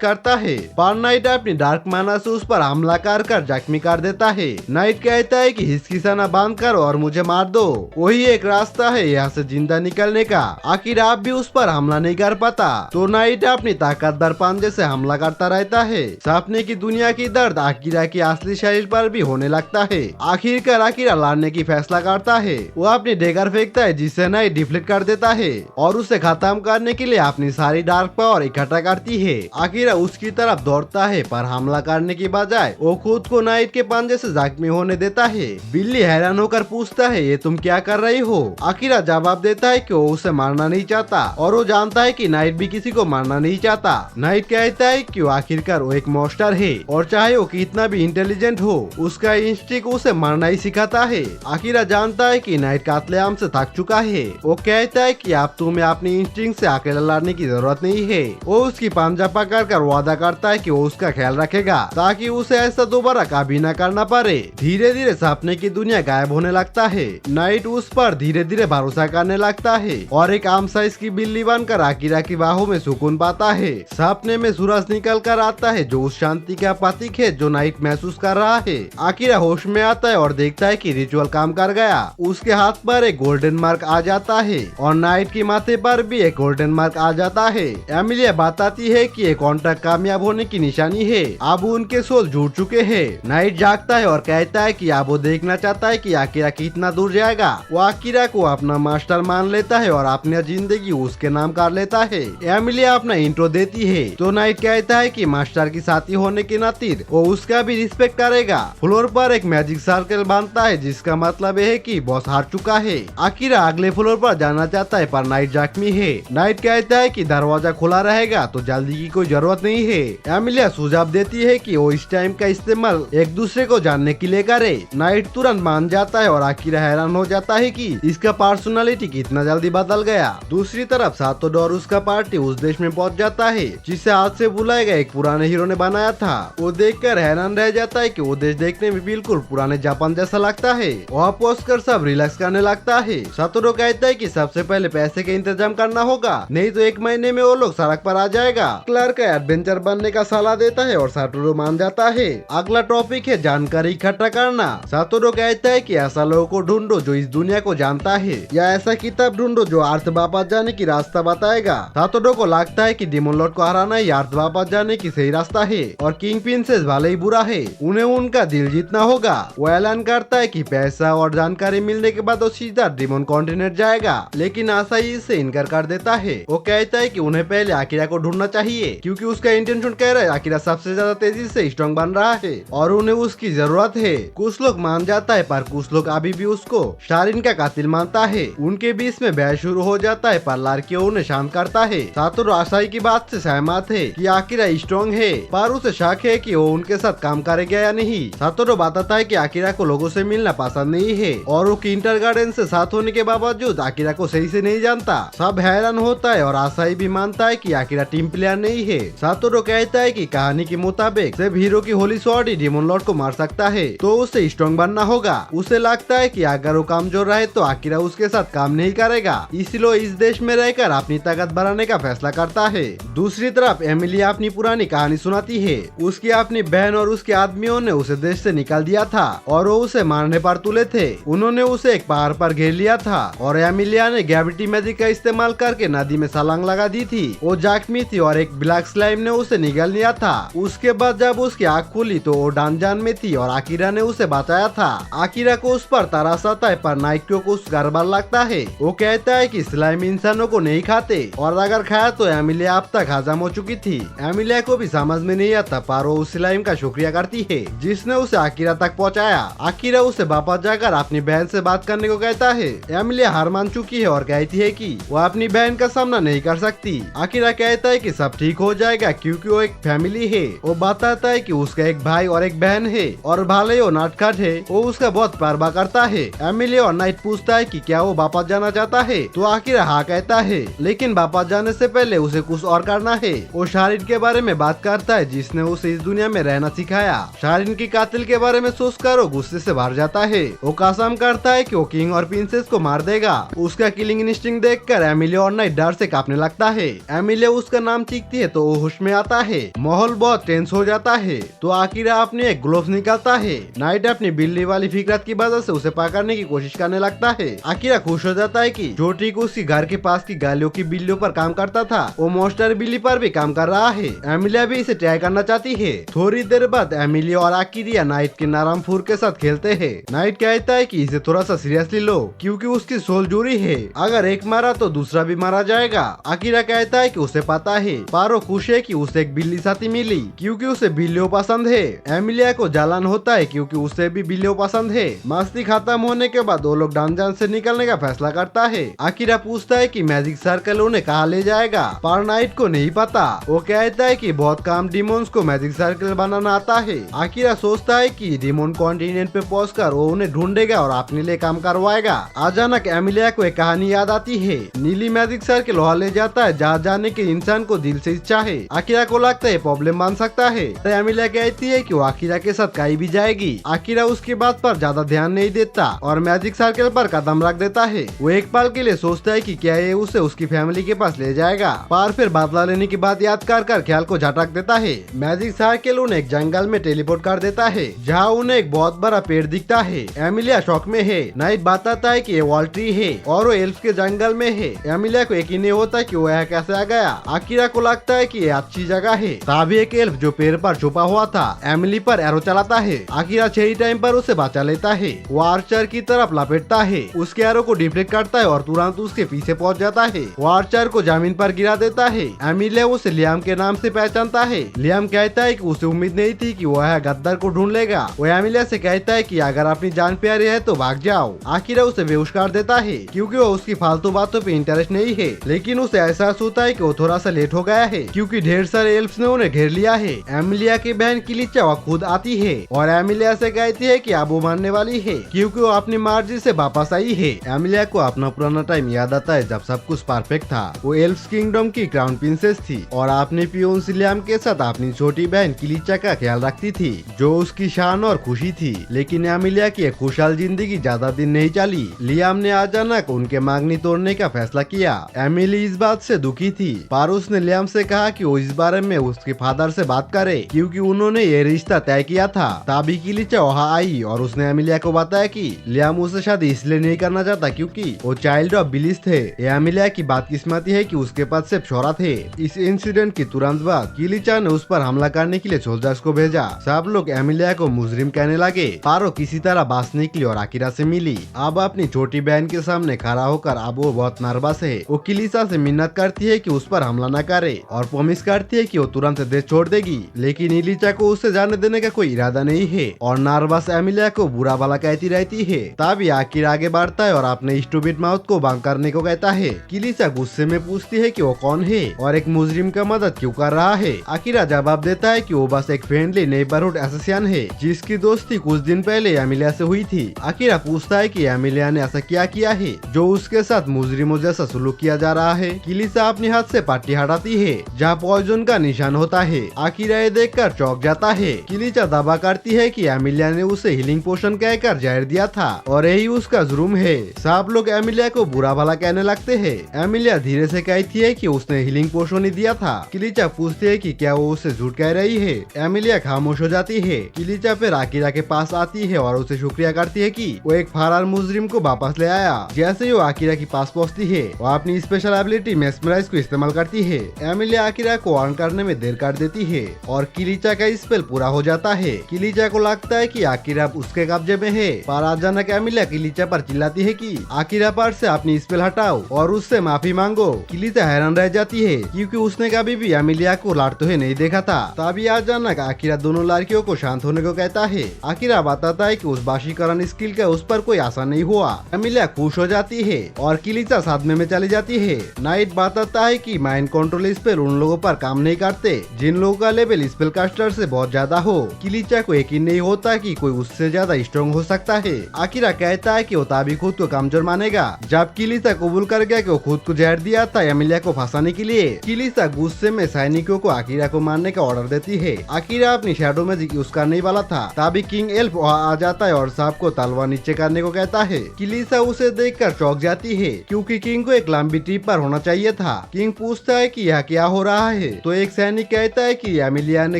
करता है पर नाइट अपनी डार्क माना से उस पर हमला कर जख्मी कर देता है। नाइट कहता है कि हिचकिचाना बांध कर और मुझे मार दो, वही एक रास्ता है यहाँ से जिंदा निकलने का। आखिर आप भी उस पर हमला नहीं कर पाता तो नाइट अपनी ताकतवर पंजे से हमला करता रहता है। सपने की दुनिया की दर्द आकिरा की असली शरीर पर भी होने लगता है। आखिरकार आकिरा लड़ने की फैसला करता है। वो अपनी डेगर फेंकता है जिससे नाइट डिफ्लेक्ट कर देता है और उसे खत्म करने के लिए अपनी सारी डार्क पावर इकट्ठा करती है। आकिरा उसकी तरफ दौड़ता है पर हमला करने की बजाय वो खुद को नाइट के पंजे से जख्मी होने देता है। बिल्ली हैरान होकर पूछता है ये तुम क्या कर रही हो। आकिरा जवाब देता है कि वो उसे मारना नहीं चाहता और वो जानता है कि नाइट भी किसी को मारना नहीं चाहता। नाइट कहता है कि आखिरकार वो एक मॉन्स्टर है और चाहे वो कितना भी इंटेलिजेंट हो उसका इंस्टिंक्ट उसे मारना ही सिखाता है। आकिरा जानता है कि नाइट कातलेआम से थक चुका है। वो कहता है कि अब तुम्हें अपनी इंस्टिंक्ट से अकेला लड़ने की जरूरत नहीं है। वो उसकी पंजा पकड़ कर वादा करता है कि वो उसका ख्याल रखेगा ताकि उसे ऐसा दोबारा कभी न करना पड़े। धीरे धीरे सपने की दुनिया गायब होने लगता है। नाइट उस पर धीरे धीरे भरोसा करने लगता है और एक आम साइज की बिल्ली बनकर आकिरा की बाहों में सुकून पाता है। सपने में सूरज निकल कर आता है जो उस शांति का प्रतीक है जो नाइट महसूस कर रहा है। आकिरा होश में आता है और देखता है कि रिचुअल काम कर गया। उसके हाथ पर एक गोल्डन मार्क आ जाता है और नाइट के माथे पर भी एक गोल्डन मार्क आ जाता है। एमिलिया बताती है कि ये कॉन्ट्रैक्ट कामयाब होने की निशानी है। अब उनके सोल जुड़ चुके हैं। नाइट जागता है और कहता है कि अब वो देखना चाहता है कि आकिरा कितना दूर जाएगा। वो आकिरा को अपना मास्टर मान लेता है और अपनी जिंदगी उसके नाम कर लेता है। एमिलिया अपना इंट्रो देती है तो नाइट कहता है कि मास्टर की साथी होने के नाते वो उसका भी रिस्पेक्ट करेगा। फ्लोर पर एक मैजिक सर्कल बांधता है जिसका मतलब है कि बॉस हार चुका है। आकिरा अगले फ्लोर पर जाना चाहता है पर नाइट जख्मी है। नाइट कहता है कि दरवाजा खुला रहेगा तो जल्दी की कोई जरूरत नहीं है। एमिलिया सुझाव देती है कि वो इस टाइम का इस्तेमाल एक दूसरे को जानने के लिए करे। नाइट तुरंत मान जाता है और आकिरा हैरान हो जाता है कि इसका पर्सनालिटी कितना जल्दी बदल गया। दूसरी तरफ सातोडो और उसका पार्टी उस देश में पहुंच जाता है जिसे आज से बुलाए गए एक पुराने हीरो ने बनाया था। वो देखकर हैरान रह जाता है कि वो देश देखने में बिल्कुल पुराने जापान जैसा लगता है। वहाँ पहुंचकर सब रिलैक्स करने लगता है। सातोडो कहता है कि सबसे पहले पैसे का इंतजाम करना होगा नहीं तो 1 महीने में वो लोग सड़क पर आ जाएगा। क्लार्क एडवेंचर बनने का सलाह देता है और सातोडो मान जाता है। अगला टॉपिक है जानकारी इकट्ठा करना। सातोडो कहता है कि ऐसा लोगों को ढूंढो जो इस दुनिया को जानता है या ऐसा किताब ढूंढो जो अर्थ वापस जाने की रास्ता बताएगा। सातोडो को लगता है कि डेमन लॉर्ड को हराना ही अर्थ वापस जाने की सही रास्ता है और किंग प्रिंसेस भले ही बुरा है उन्हें उनका दिल जीतना होगा। वो ऐलान करता है कि पैसा और जानकारी मिलने के बाद वो सीधा डेमन कॉन्टिनेंट जाएगा लेकिन आसाई इससे इनकार कर देता है। वो कहता है कि उन्हें पहले आकिरा को ढूंढना चाहिए क्योंकि उसका इंटेंशन कह रहा है आकिरा सबसे ज्यादा तेजी से स्ट्रॉन्ग बन रहा है और उन्हें उसकी जरूरत है। कुछ लोग मान जाता है पर कुछ लोग अभी भी उसको शारिन का कातिल मानता है। उनके बीच में बहस शुरू हो जाता है पर लार्कियो उन्हें शांत करता है। सातोडो आसाई की बात से सहमत है कि आकिरा स्ट्रॉन्ग है पर उसे शक है कि वो उनके साथ काम करेगा या नहीं। सातोडो बताता है कि आकिरा को लोगों से मिलना पसंद नहीं है और वो किंडरगार्टन से साथ होने के बावजूद आकिरा को सही से नहीं जानता। सब हैरान होता है और आसाई भी मानता है कि आकिरा टीम प्लेयर नहीं है। सातोडो कहता है कि कहानी के मुताबिक सिर्फ हीरो की होली स्वॉर्ड ही डेमन लॉर्ड को मार सकता है तो उसे स्ट्रॉन्ग बनना होगा। उसे लगता है कि अगर वो कमजोर रहे तो आकिरा उसके साथ काम नहीं करेगा इसलिए इस देश में रहकर अपनी ताकत बढ़ाने का फैसला करता है। दूसरी तरफ एमिलिया अपनी पुरानी कहानी सुनाती है। उसकी अपनी बहन और उसके आदमियों ने उसे देश से निकाल दिया था और वो उसे मारने पर तुले थे। उन्होंने उसे एक पहाड़ पर घेर लिया था और एमिलिया ने ग्रेविटी मैजिक का इस्तेमाल करके नदी में छलांग लगा दी थी। वो जख्मी थी और एक ब्लैक स्लाइम ने उसे निगल लिया था। उसके बाद जब उसकी आँख खुली तो वो डंजन में थी और आकिरा ने उसे बचाया था। आकिरा को उस पर तरस आता है पर नाइट को कुछ गड़बड़ लगता है। वो कहता है कि स्लाइम इंसानों को नहीं खाते और अगर खाया तो एमिलिया अब तक हजम हो चुकी थी। एमिलिया को भी समझ में नहीं आता पर वो उस स्लाइम का शुक्रिया करती है जिसने उसे आकिरा तक पहुंचाया। आकिरा उसे वापस जाकर अपनी बहन से बात करने को कहता है। एमिलिया हार मान चुकी है और कहती है कि वो अपनी बहन का सामना नहीं कर सकती। आकिरा कहता है कि सब ठीक हो जाएगा क्योंकि वो एक फैमिली है। वो बताता है कि उसका एक भाई और एक बहन है और भले वो नटखट है वो उसका बहुत परवाह करता है। एमिलिया और नाइट पूछता है कि क्या वो वापस जाना चाहता है तो आकिरा हाँ कहता है लेकिन वापस जाने से पहले उसे कुछ और करना है। वो शारिन के बारे में बात करता है जिसने उसे इस दुनिया में रहना सिखाया। शारिन की कातिल के बारे में सोचकर वो गुस्से से भर जाता है। वो कसम करता है कि वो किंग और प्रिंसेस को मार देगा। उसका किलिंग इंस्टिंक्ट देख देखकर एमिलिया और नाइट डर से कांपने लगता है। एमिलिया उसका नाम चीखती है तो वो होश में आता है। माहौल बहुत टेंस हो जाता है तो आकिरा अपने एक ग्लोव्स निकालता है। नाइट अपनी बिल्ली वाली फिकरत की वजह से उसे पकड़ने की कोशिश करने लगता है। आकिरा खुश हो जाता है कि जो ट्रिक उसकी घर के पास की गालियों की बिल्लियों पर काम करता था वो मॉन्स्टर बिल्ली पर भी काम कर रहा है। एमिलिया भी इसे ट्राई करना चाहती है। थोड़ी देर बाद एमिलिया और आकिरा नाइट के नरम फूर के साथ खेलते हैं। नाइट कहता है कि इसे थोड़ा सा सीरियसली लो क्योंकि उसकी सोल जुड़ी है, अगर एक मारा तो दूसरा भी मारा जाएगा। आकिरा कहता है कि उसे पता है। पारो खुश है कि उसे एक बिल्ली साथी मिली क्योंकि उसे बिल्लियों पसंद है। एमिलिया को जलन होता है क्योंकि उसे भी बिल्लियों पसंद है। मस्ती खत्म होने के बाद वो लोग डंजन से निकलने का फैसला करता है। आकिरा पूछता है कि मैजिक सर्कल उन्हें कहाँ ले जाएगा, पर नाइट को नहीं पता। वो कहता है कि बहुत कम डिमोन्स को मैजिक सर्कल बनाना आता है। आकिरा सोचता है कि डिमोन कॉन्टिनेंट पे पहुंचकर वो उन्हें ढूंढेगा और अपने लिए काम करवाएगा। अचानक एमिलिया को एक कहानी याद आती है। नीली मैजिक सर्कल वहाँ ले जाता है जहाँ जाने के इंसान को दिल से इच्छा है। आकिरा को लगता है प्रॉब्लम बन सकता है। एमिलिया कहती है कि वो आकिरा के साथ कहीं भी जाएगी। आकिरा उसकी बात पर ज्यादा ध्यान नहीं देता और मैजिक सर्कल पर कदम रख देता है। वो एक पल के लिए सोचता है कि क्या ये उसे उसकी फैमिली के पास ले जाएगा, पर फिर बदला लेने की बात याद कर ख्याल को झटक देता है। मैजिक सर्कल उन्हें एक जंगल में टेलीपोर्ट कर देता है जहाँ उन्हें एक बहुत बड़ा पेड़ दिखता है। एमिलिया शॉक में है। नाइट बताता है कि ये वॉल ट्री है और वो एल्फ के जंगल में है। एमिलिया को यकीन नहीं होता कि वो यहाँ कैसे आ गया। आकिरा को लगता है कि ये अच्छी जगह है। तभी एक एल्फ जो पेड़ पर छुपा हुआ था एमिली पर एरो चलाता है। आकिरा सही टाइम पर उसे बचा लेता है। वो आर्चर की तरफ लपेटता है, उसके एरो को डिफ्लेक्ट करता है और तुरंत उसके पीछे पहुंच जाता है। वो आर्चर को जमीन पर गिरा देता है। एमिलिया उसे लियाम के नाम से पहचानता है। लियाम कहता है कि उसे उम्मीद नहीं थी कि वो है गद्दार को ढूंढ लेगा। वो एमिलिया से कहता है कि अगर अपनी जान प्यारी है तो भाग जाओ। आकिरा उसे बेहोश कर देता है क्योंकि वो उसकी फालतू बातों पे इंटरेस्ट नहीं है, लेकिन उसे एहसास होता है कि वो थोड़ा सा लेट हो गया है क्योंकि ढेर सारे एल्फ्स ने उन्हें घेर लिया है। एमिलिया की बहन किलिचा वह खुद आती है और एमिलिया से कहती है कि अब वो मरने वाली है क्योंकि वो अपनी मर्जी से वापस आई है। एमिलिया को अपना पुराना टाइम याद आता है जब सब कुछ परफेक्ट था। वो एल्फ्स किंगडम की क्राउन प्रिंसेस थी और अपने पियोन लियाम के साथ अपनी छोटी बहन किलिचा का ख्याल रखती थी जो उसकी शान और खुशी थी। लेकिन एमिलिया की खुशहाल जिंदगी ज्यादा दिन नहीं चली। लियाम ने अचानक उनके मांगनी तोड़ने का फैसला किया। एमिली इस बात से दुखी थी पर उसने लियाम से कहा कि वो इस बारे में उसके फादर से बात करे क्योंकि उन्होंने ये रिश्ता तय किया था। तभी किलिचा वहाँ आई और उसने एमिलिया को बताया कि लियाम उसे शादी इसलिए नहीं करना चाहता क्योंकि वो चाइल्ड ऑफ बिलीस थे। एमिलिया की बदकिस्मती है कि उसके पास सिर्फ छोरा थे। इस इंसिडेंट की तुरंत बाद किलिचा ने उस पर हमला करने के लिए सोल्जर्स को भेजा। सब लोग एमिलिया को मुजरिम कहने लगे पर वो किसी तरह बास निकली और आकिरा से मिली। अब अपनी छोटी बहन के सामने खड़ा होकर अब वो बहुत नर्वस है। वो किलिचा से मिन्नत करती है कि उस पर हमला न करे और प्रॉमिस करती है कि वो तुरंत देश छोड़ देगी, लेकिन इलिचा को उससे जाने देने का कोई इरादा नहीं है और नर्वस एमिलिया को बुरा भला कहती रहती है। तभी आकिरा आगे बढ़ता है और अपने स्टूपिड माउथ को बंद करने को कहता है। किलिचा गुस्से में पूछती है कि वो कौन है और एक मुजरिम का मदद क्यों कर रहा है। आकिरा जवाब देता है कि वो बस एक फ्रेंडली नेबरहुड एसोसिएशन है जिसकी दोस्ती कुछ दिन पहले एमिलिया से हुई थी। आकिरा पूछता है कि एमिलिया ने ऐसा क्या किया है जो उसके साथ मुजरिमों जैसा सुलूक किया जा रहा है। किलिचा अपने हाथ से पट्टी हटाती है जहाँ पॉइजन का निशान होता है। आकिरा ये देखकर चौंक जाता है। किलिचा दावा करती है कि एमिलिया ने उसे हीलिंग पोशन कहकर जहर दिया था और यही उसका जुर्म है। सब लोग एमिलिया को बुरा भला कहने लगते हैं। एमिलिया धीरे से कहती है कि उसने हीलिंग पोशन ही दिया था। किलिचा पूछती है कि क्या वो उससे झूठ कह रही है। एमिलिया खामोश हो जाती है। किलिचा फिर आकिरा के पास आती है और उसे शुक्रिया करती है कि वो एक फरार मुजरिम को वापस ले आया। जैसे ही वो आकिरा के पास पहुंचती है वो अपनी स्पेशल एबिलिटी मेस्मराइज को इस्तेमाल करती है। एमिलिया आकिरा को ऑन करने में देर कर देती है और किलिचा का स्पेल पूरा हो जाता है। किलिचा को लगता है कि आकिरा उसके कब्जे में है पर अचानक एमिलिया किलिचा पर चिल्लाती है कि आकिरा पर से अपनी स्पेल हटाओ और उससे माफी मांगो। किलिचा हैरान रह जाती है क्योंकि उसने कभी भी एमिलिया को लड़ते हुए नहीं देखा था। तभी अचानक आकिरा दोनों लड़कियों को शांत होने को कहता है। आकिरा बताता है कि उस बाशीकरण स्किल का उस पर कोई आशा नहीं हुआ। एमिलिया खुश हो जाती है और किलिचा सदमे में चली जाती है। नाइट बताता है कि माइंड कंट्रोल स्पेल उन लोगों पर काम नहीं करते जिन लोगों का लेवल स्पेल कास्टर से बहुत ज्यादा हो। किलिचा को यकीन नहीं होता कि कोई उससे ज्यादा स्ट्रॉन्ग हो सकता है। आकिरा कहता है कि वो तभी खुद को कमजोर मानेगा जब किलिचा कबूल कर गया कि वो खुद को जहर दिया था एमिलिया को फंसाने के लिए। किलिचा गुस्से में सैनिकों को आकिरा को मारने का ऑर्डर देती है। आकिरा अपनी शैडो मैजिक यूज करने वाला था तभी किंग एल्फ वहाँ आ जाता है और सबको तलवार नीचे करने को कहता है। किलिचा उसे देखकर चौंक जाती है क्योंकि किंग को एक लंबी ट्रिप पर होना चाहिए था। किंग पूछता है कि यह क्या हो रहा है, तो एक सैनिक कहता है कि एमिलिया ने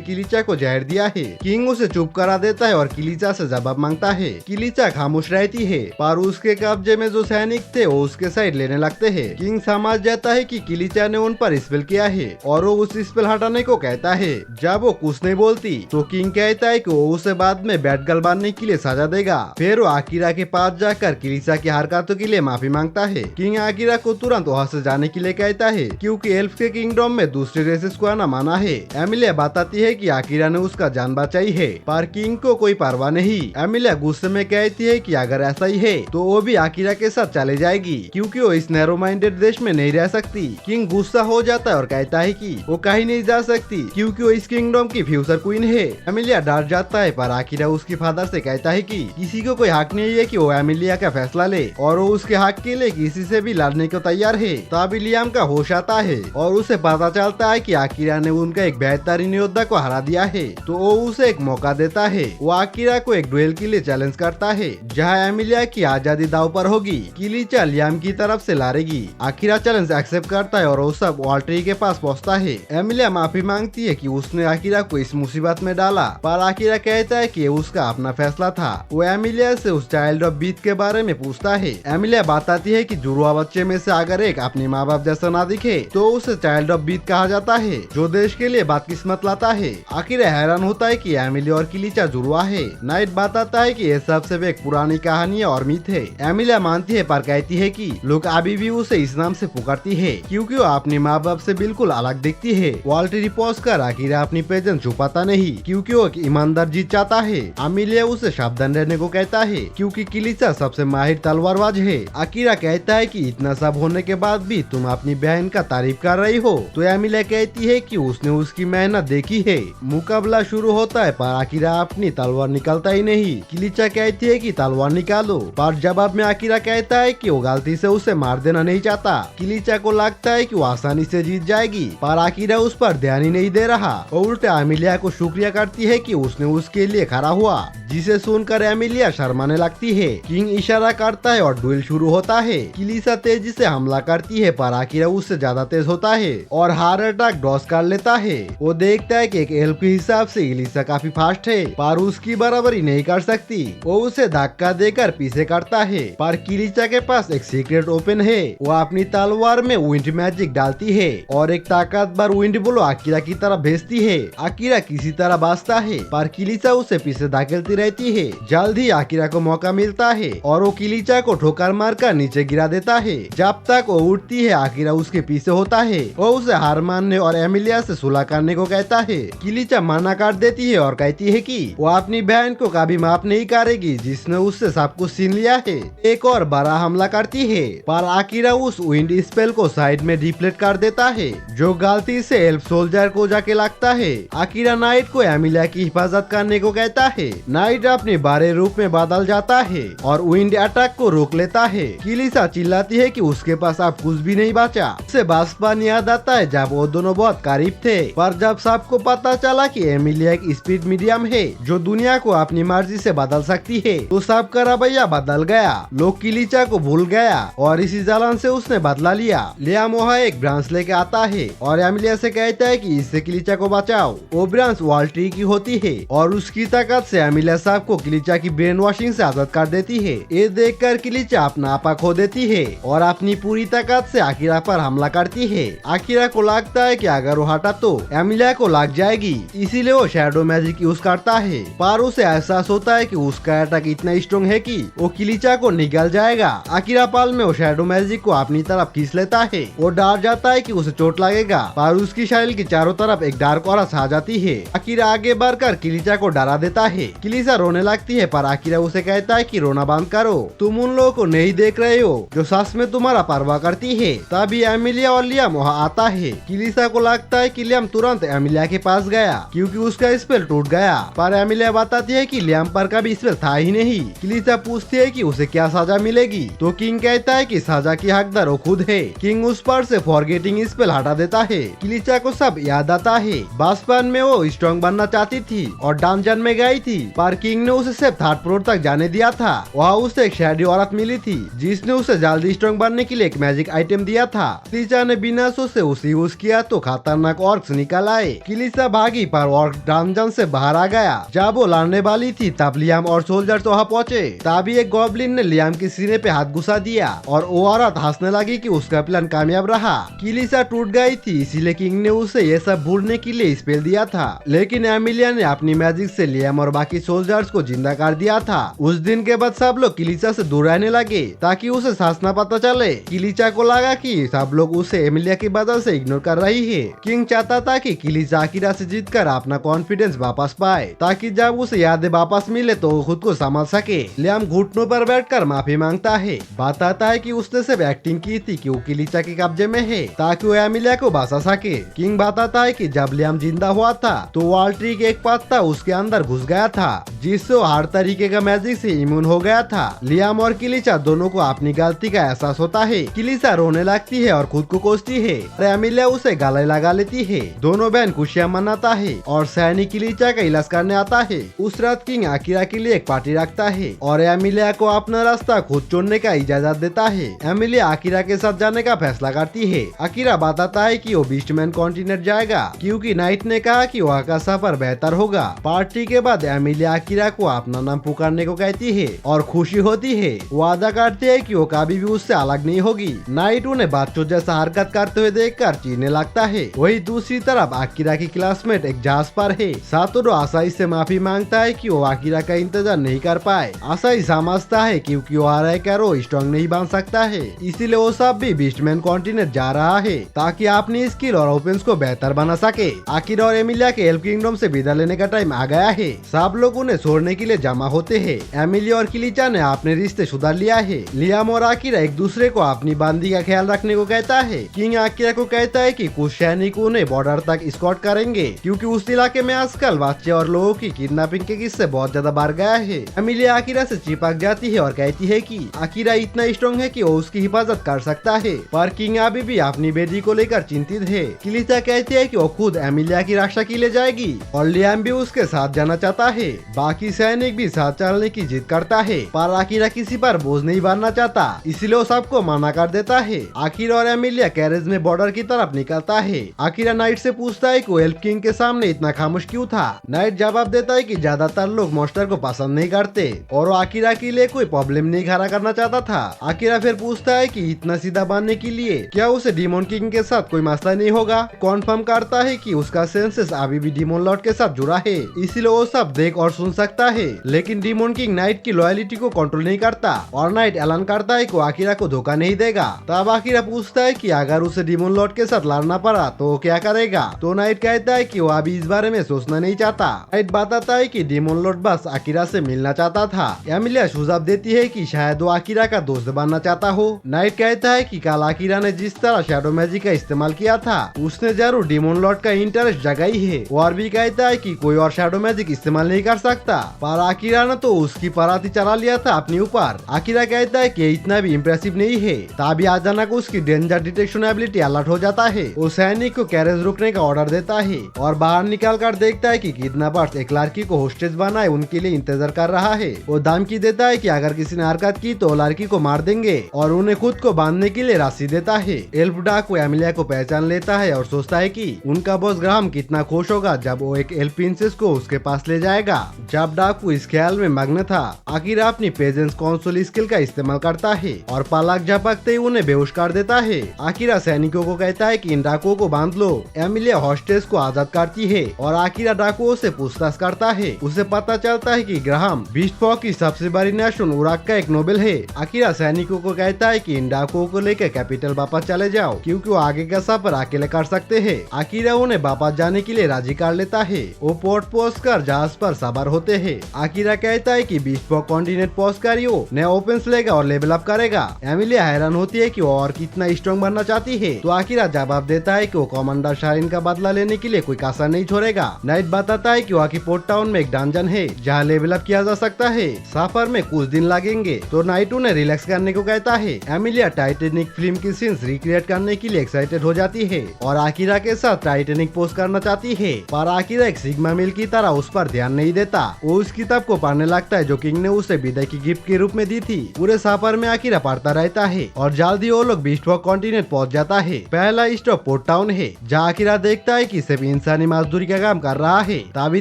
किलिचा को जहर दिया है। किंग उसे चुप करा देता है और किलिचा से जवाब मांगता है। किलिचा खामोश रहती है, पर उसके कब्जे में जो सैनिक थे वो उसके साइड लेने लगते हैं। किंग समझ जाता है कि किलिचा ने उन पर स्पेल किया है और वो उस स्पेल हटाने को कहता है। जब वो कुछ नहीं बोलती तो किंग कहता है कि वो उसे बाद में बैड गर्ल बनने के लिए सजा देगा। फिर वो आकिरा के पास जाकर किलिचा की हरकतों के लिए माफी मांगता है। किंग आकिरा को तुरंत वहाँ से जाने के लिए कहता है, क्योंकि एल्फ के किंगडम में दूसरे रेसेस को आना मना है। एमिलिया बताती है कि आकिरा ने उसका जान बचाई है, पर किंग को कोई परवाह नहीं। एमिलिया गुस्से में कहती है कि अगर ऐसा ही है तो वो भी आकिरा के साथ चले जाएगी, क्योंकि वो इस नैरो माइंडेड देश में नहीं रह सकती। किंग गुस्सा हो जाता है और कहता है कि वो कहीं नहीं जा सकती, क्योंकि वो इस किंगडम की फ्यूचर क्वीन है। एमिलिया डर जाता है, पर आकिरा उसके फादर से कहता है कि किसी को कोई हक नहीं है कि वो एमिलिया का फैसला ले, और वो उसके हक के लिए किसी से भी लड़ने को तैयार है। तभी लियाम का होश आता है और उसे पता चलता है कि आकिरा ने उनका एक बेहतरीन योद्धा को हरा दिया है, तो वो उसे एक मौका देता है। वो आकिरा को एक डुएल के लिए चैलेंज करता है, जहाँ एमिलिया की आजादी दाव पर होगी। किलिचा लियाम की तरफ से लड़ेगी। आकिरा चैलेंज एक्सेप्ट करता है और वो सब वाल्टरी के पास पहुँचता है। एमिलिया माफी मांगती है कि उसने आकिरा को इस मुसीबत में डाला, पर आकिरा कहता है कि उसका अपना फैसला था। वो एमिलिया से उस चाइल्ड ऑफ बीथ के बारे में पूछता है। एमिलिया बताती है कि जुड़वा बच्चे में से अगर एक अपने माँ बाप जैसा ना दिखे तो उसे चाइल्ड ऑफ बीथ कहा जाता है, जो देश के लिए बदकिस्मत लाता है। आकिरा हैरान होता है कि एमिलिया और किलिचा जुड़वा है। नाइट बताता है कि ये सब सिर्फ एक पुरानी कहानी और मिथ है। एमिलिया मानती है, पर कहती है कि लोग अभी भी उसे इस नाम से पुकारती है, क्योंकि वो अपने माँ बाप से बिल्कुल अलग दिखती है। वाल्टरी पहुंच कर आकिरा अपनी प्रेजेंस छुपाता नहीं, क्योंकि वो एक ईमानदार जीत चाहता है। एमिलिया उसे सावधान रहने को कहता है, क्योंकि किलिचा सबसे माहिर तलवारबाज है। आकिरा कहता है कि इतना सब होने के बाद भी तुम अपनी बहन का तारीफ कर रही हो, तो एमिलिया कहती है कि उसने उसकी मेहनत देखी है। मुकाबला शुरू होता है, पर आकिरा अपनी तलवार निकालता ही नहीं। किलिचा कहती है कि तलवार निकालो, पर जवाब में आकिरा कहता है कि वो गलती से उसे मार देना नहीं चाहता। किलिचा को लगता है कि वो आसानी से जीत जाएगी, पर आकिरा उस पर ध्यान ही नहीं दे रहा। और उल्टा एमिलिया को शुक्रिया करती है कि उसने उसके लिए खड़ा हुआ, जिसे सुनकर एमिलिया शर्माने लगती है। किंग इशारा करता है और डुएल शुरू होता है। किलिचा तेजी से हमला करती है, पर आकिरा उससे ज्यादा तेज होता है और हार्ट अटैक डॉस कर लेता है। वो देखता है कि एक एल्फ के हिसाब से किलिचा काफी फास्ट है, पर उसकी बराबरी नहीं कर सकती। वो उसे धक्का देकर पीछे करता है, पर किलिचा के पास एक सीक्रेट ओपन है। वो अपनी तलवार में विंड मैजिक डालती है और एक ताकतवर विंड ब्लो आकिरा की तरफ भेजती है। आकिरा किसी तरह बचता है, पर किलिचा उसे पीछे धकेलती रहती है। जल्द ही आकिरा को मौका मिलता है और वो किलिचा को ठोकर मारकर नीचे गिरा देता है। जब तक वो उठती है, आकिरा उसके पीछे होता है। वो उसे हार मानने और एमिलिया से सुलह करने को कहता है। किलिचा मना कर देती है और कहती है कि वो अपनी बहन को कभी माफ नहीं करेगी, जिसने उससे सब कुछ छीन लिया है। एक और बड़ा हमला करती है, पर आकिरा उस विंड स्पेल को साइड में डिप्लेट कर देता है, जो गलती से एल्फ सोल्जर को जाके लगता है। आकिरा नाइट को एमिलिया की हिफाजत करने को कहता है। नाइट अपने बड़े रूप में बदल जाता है और विंड अटैक को रोक लेता है। किलिचा चिल्लाती है कि उसके पास अब कुछ भी नहीं बचा। उसे बचपन याद आता है जब वो दोनों बहुत करीब थे, पर जब सबको पता चला कि एमिलिया एक स्पीड मीडियम है जो दुनिया को अपनी मर्जी से बदल सकती है, तो सबका रवैया बदल गया। लोग किलिचा को भूल गया और इसी जलन से उसने बदला लिया। लियाम वहाँ एक ब्रांच लेके आता है और एमिलिया से कहता है कि इससे किलिचा को बचाओ। वो ब्रांच वाल्टरी की होती है और उसकी ताकत से एमिलिया साहब को किलिचा की ब्रेन वॉशिंग से आजाद कर देती है। ये देखकर किलिचा अपना आपा खो देती है और अपनी पूरी ताकत से आकिरा पर हमला करती है। आकिरा को लगता है कि अगर वो हटा तो एमिलिया को लग जाएगी, इसीलिए वो शैडो मैजिक यूज करता है, पर उसे एहसास होता है कि उसका अटैक इतना स्ट्रॉन्ग है कि वो किलिचा को निगल जाएगा। आकिरा पाल में वो शैडो मैजिक को अपनी तरफ खींच लेता है। वो डर जाता है कि उसे चोट लगेगा, पर उसकी शरीर की चारों तरफ एक डार्क ऑरा छा जाती है। आकिरा आगे बढ़कर किलिचा को डरा देता है। किलिचा रोने लगती है, पर आकिरा उसे कहता है कि रोना बंद करो, तुम उन लोगों को नहीं देख रहे हो जो सच में तुम्हारा परवाह करती है। तभी एमिलिया और लियाम वहाँ आता है। किलिचा को लगता है कि लियाम तुरंत एमिलिया के पास गया, क्योंकि उसका स्पेल टूट गया, पर एमिलिया बताती है कि लियाम पर कभी स्पेल था ही नहीं। किलिचा पूछती है कि उसे क्या सजा मिलेगी, तो किंग कहता है कि सजा की हकदार वो खुद है। किंग उस पर से फॉरगेटिंग स्पेल हटा देता है। किलिचा को सब याद आता है। बचपन में वो स्ट्रॉन्ग बनना चाहती थी और डंजन में गई थी, पर किंग ने उसे सिर्फ थर्ड फ्लोर तक जाने दिया था। वहाँ उसे एक शैडी औरत मिली थी, जिसने उसे जल्दी स्ट्रॉन्ग स्ट्रॉन्ग बनने के लिए एक मैजिक आइटम दिया था। किलिचा ने बिना सोचे उसे यूज किया तो खतरनाक ऑर्क्स निकल आए। किलिचा भागी पर ऑर्क डंजन से बाहर आ गया। जब वो लड़ने वाली थी तब लियाम और सोल्जर्स वहाँ पहुँचे। तभी एक गॉब्लिन ने लियाम के सीने पे हाथ घुसा दिया और वो औरत हंसने लगी कि उसका प्लान कामयाब रहा। किलिचा टूट गई थी, इसीलिए किंग ने उसे ये सब भूलने के लिए स्पेल दिया था। लेकिन एमिलिया ने अपनी मैजिक से लियाम और बाकी सोल्जर्स को जिंदा कर दिया था। उस दिन के बाद सब लोग किलिचा से दूर रहने लगे ताकि उसे सांस न पता चले। किलिचा को लगा कि सब लोग उसे एमिलिया की वजह से इग्नोर कर रही है। किंग चाहता था कि किलिचा आकिरा से जीतकर अपना कॉन्फिडेंस वापस पाए ताकि जब उसे यादें वापस मिले तो वो खुद को संभाल सके। लियाम घुटनों पर बैठकर माफी मांगता है, बताता है कि उसने सिर्फ एक्टिंग की थी कि वो किलिचा के कब्जे में है ताकि वो एमिलिया को बचा सके। किंग बताता है कि जब लियाम जिंदा हुआ था तो वॉल ट्री के एक पत्ता उसके अंदर घुस गया था जिससे वो हर तरीके का मैजिक से इम्यून हो गया था। लियाम और किलिचा दोनों को अपनी गलती का एहसास होता है। किलिचा रोने लगती है और खुद को कोसती है और एमिलिया उसे गले लगा लेती है। दोनों बहन खुशियां मनाता है और सैनी किलिचा का इलाज करने आता है। उस रात किंग आकिरा के लिए एक पार्टी रखता है और एमिलिया को अपना रास्ता खुद चुनने का इजाजत देता है। एमिलिया आकिरा के साथ जाने का फैसला करती है। आकिरा बताता है कि वो बीस्टमैन कॉन्टिनेंट जाएगा क्योंकि नाइट ने कहा कि वहाँ का सफर बेहतर होगा। पार्टी के बाद एमिलिया आकिरा को अपना नाम पुकारने को कहती है और खुशी होती है। वादा करती है कि वो कभी भी उससे अलग नहीं होगी। नाइट उन्हें बच्चों जैसा हरकत करते हुए देखकर चीखने लगता है। वही दूसरी तरफ आकिरा की क्लासमेट एक जहाज पर है। सातोरू आसाई से माफी मांगता है कि वो आकिरा का इंतजार नहीं कर पाए। आसाई समझता है क्योंकि वो आ रहे कर वो स्ट्रॉन्ग नहीं बन सकता है, इसीलिए वो सब भी बीस्टमैन कॉन्टिनेंट जा रहा है ताकि अपनी स्किल और ओपन्स को बेहतर बना सके। आकिरा और एमिलिया के एल्फ किंगडम से विदा लेने का टाइम आ गया है। सब लोग उन्हें छोड़ने के लिए जमा होते हैं। एमिलिया और किलिचा ने अपने रिश्ते सुधार लिया है। लियाम और आकिरा एक दूसरे को अपनी बंदी का ख्याल रखने को कहता है। किंग आकिरा को कहता है कि कुछ सैनिक उन्हें बॉर्डर तक स्कॉट करेंगे क्योंकि उस इलाके में आजकल बच्चे और लोगों की किडनैपिंग के किस्से बहुत ज्यादा बढ़ गया है। एमिलिया आकिरा से चिपक जाती है और कहती है कि आकिरा इतना स्ट्रॉन्ग है कि वो उसकी हिफाजत कर सकता है, पर किंग अभी भी अपनी बेटी को लेकर चिंतित है। किलिचा कहती है कि वो खुद एमिलिया की रक्षा के लिए जाएगी और लियाम भी उसके साथ जाना चाहता है। बाकी सैनिक भी साथ चलने की जिद करता है, पर आकिरा किसी पर बोझ नहीं बनना चाहता, इसलिए वो सबको मना कर देता है। आकिरा और एमिलिया कैरेज में बॉर्डर की तरफ निकलता है। आकिरा नाइट से पूछता है कि वो एल्फ किंग के सामने इतना खामोश क्यों था। नाइट जवाब देता है कि ज्यादातर लोग मॉन्स्टर को पसंद नहीं करते और वो आकिरा के लिए कोई प्रॉब्लम नहीं खड़ा करना चाहता था। आकिरा फिर पूछता है कि इतना सीधा बनने के लिए क्या उसे डीमन किंग के साथ कोई मसला नहीं होगा। कॉन्फर्म करता है कि उसका सेंसेस अभी भी डीमन लॉर्ड के साथ जुड़ा है, इसलिए वो सब देख और सुन सकता है। लेकिन डीमन किंग नाइट की लॉयलिटी को कंट्रोल नहीं करता और नाइट ऐलान करता है कि आकिरा को धोखा नहीं देगा। तब आकिरा पूछता है कि अगर उसे डीमन लॉर्ड के साथ लड़ना पड़ा तो वो क्या करेगा। तो नाइट कहता है कि वो अभी इस बारे में सोचना नहीं चाहता। नाइट बताता है कि डीमन लॉर्ड बस आकिरा से मिलना चाहता था। एमिलिया सुझाव देती है कि शायद वो आकिरा का दोस्त बनना चाहता हो। नाइट कहता है कि कल आकिरा ने जिस तरह शैडो मैजिक का इस्तेमाल किया था उसने जरूर डीमन लॉर्ड का इंटरेस्ट जगाई है। और भी कहता है कि कोई और शैडो मैजिक इस्तेमाल नहीं कर सकता, पर आकिरा ने तो उसकी पराती चला लिया था अपने ऊपर। आकिरा कहता है कि इतना भी इम्प्रेसिव नहीं है। तभी अचानक उसकी डेंजर डिटेक्शन एबिलिटी अलर्ट हो जाता है। वो सैनिक को कैरेज रुकने का ऑर्डर देता है और बाहर निकल कर देखता है कि किडनैपर्स एक लड़की को होस्टेज बनाए उनके लिए इंतजार कर रहा है। वो धमकी देता है कि अगर किसी ने हरकत की तो लड़की को मार देंगे और उन्हें खुद को बांधने के लिए राशि देता है। एल्फ डाकू एमिलिया को पहचान लेता है और सोचता है कि उनका बॉस ग्राहम कितना खुश होगा जब वो एक एल्फ प्रिंसेस को उसके पास ले जाएगा। जब डाकू इस ख्याल में मग्न था, आखिर अपनी पेजेंस कौंसल स्किल का इस्तेमाल करता है और पलक झपकते ही उन्हें बेहोश कर देता है। आकिरा सैनिकों को कहता है कि इन डाकुओं को बांध लो। एमिलिया हॉस्टेस को आजाद करती है और आकिरा डाकुओं से पूछताछ करता है। उसे पता चलता है कि ग्राहम बीस्ट फॉक की सबसे बड़ी नेशन उराक का एक नोबेल है। आकिरा सैनिकों को कहता है कि इन डाकुओं को लेकर कैपिटल वापस चले जाओ क्योंकि वो आगे का सफर अकेले कर सकते हैं। आकिरा उन्हें वापस जाने के लिए राजी कर लेता है। वो पोर्ट पहुँच कर जहाज पर सवार होते हैं। आकिरा कहता है कि बीस्ट फॉक कॉन्टिनेंट पहुँच कर वो नया ओपन्स लेगा और लेवल अप करेगा। एमिलिया हैरान होती है कि वो और कितना स्ट्रॉन्ग बनना चाहती है, तो आकिरा जवाब देता है कि वो कमांडर शारिन का बदला लेने के लिए कोई कसर नहीं छोड़ेगा। नाइट बताता है कि वहाँ की पोर्ट टाउन में एक डंजन है जहाँ लेवल अप किया जा सकता है। सफर में कुछ दिन लगेंगे, तो नाइट उन्हें रिलैक्स करने को कहता है। एमिलिया टाइटेनिक फिल्म की सीन्स रिक्रिएट करने के लिए एक्साइटेड हो जाती है और आकिरा के साथ टाइटेनिक पोस्ट करना चाहती है, पर आकिरा एक सिग्मा मिल की तरह उस पर ध्यान नहीं देता। वो उस किताब को पढ़ने लगता है जो किंग ने उसे विदाई की गिफ्ट के रूप में दी थी। पूरे सफर में आकिरा पढ़ता रहता है और जल्दी वो लोग बीस्ट फॉग कॉन्टिनेंट पहुंच जाता है। पहला स्टॉप पोर्ट टाउन है, जहाँ आकिरा देखता है कि सिर्फ इंसानी मजदूरी का काम कर रहा है। तभी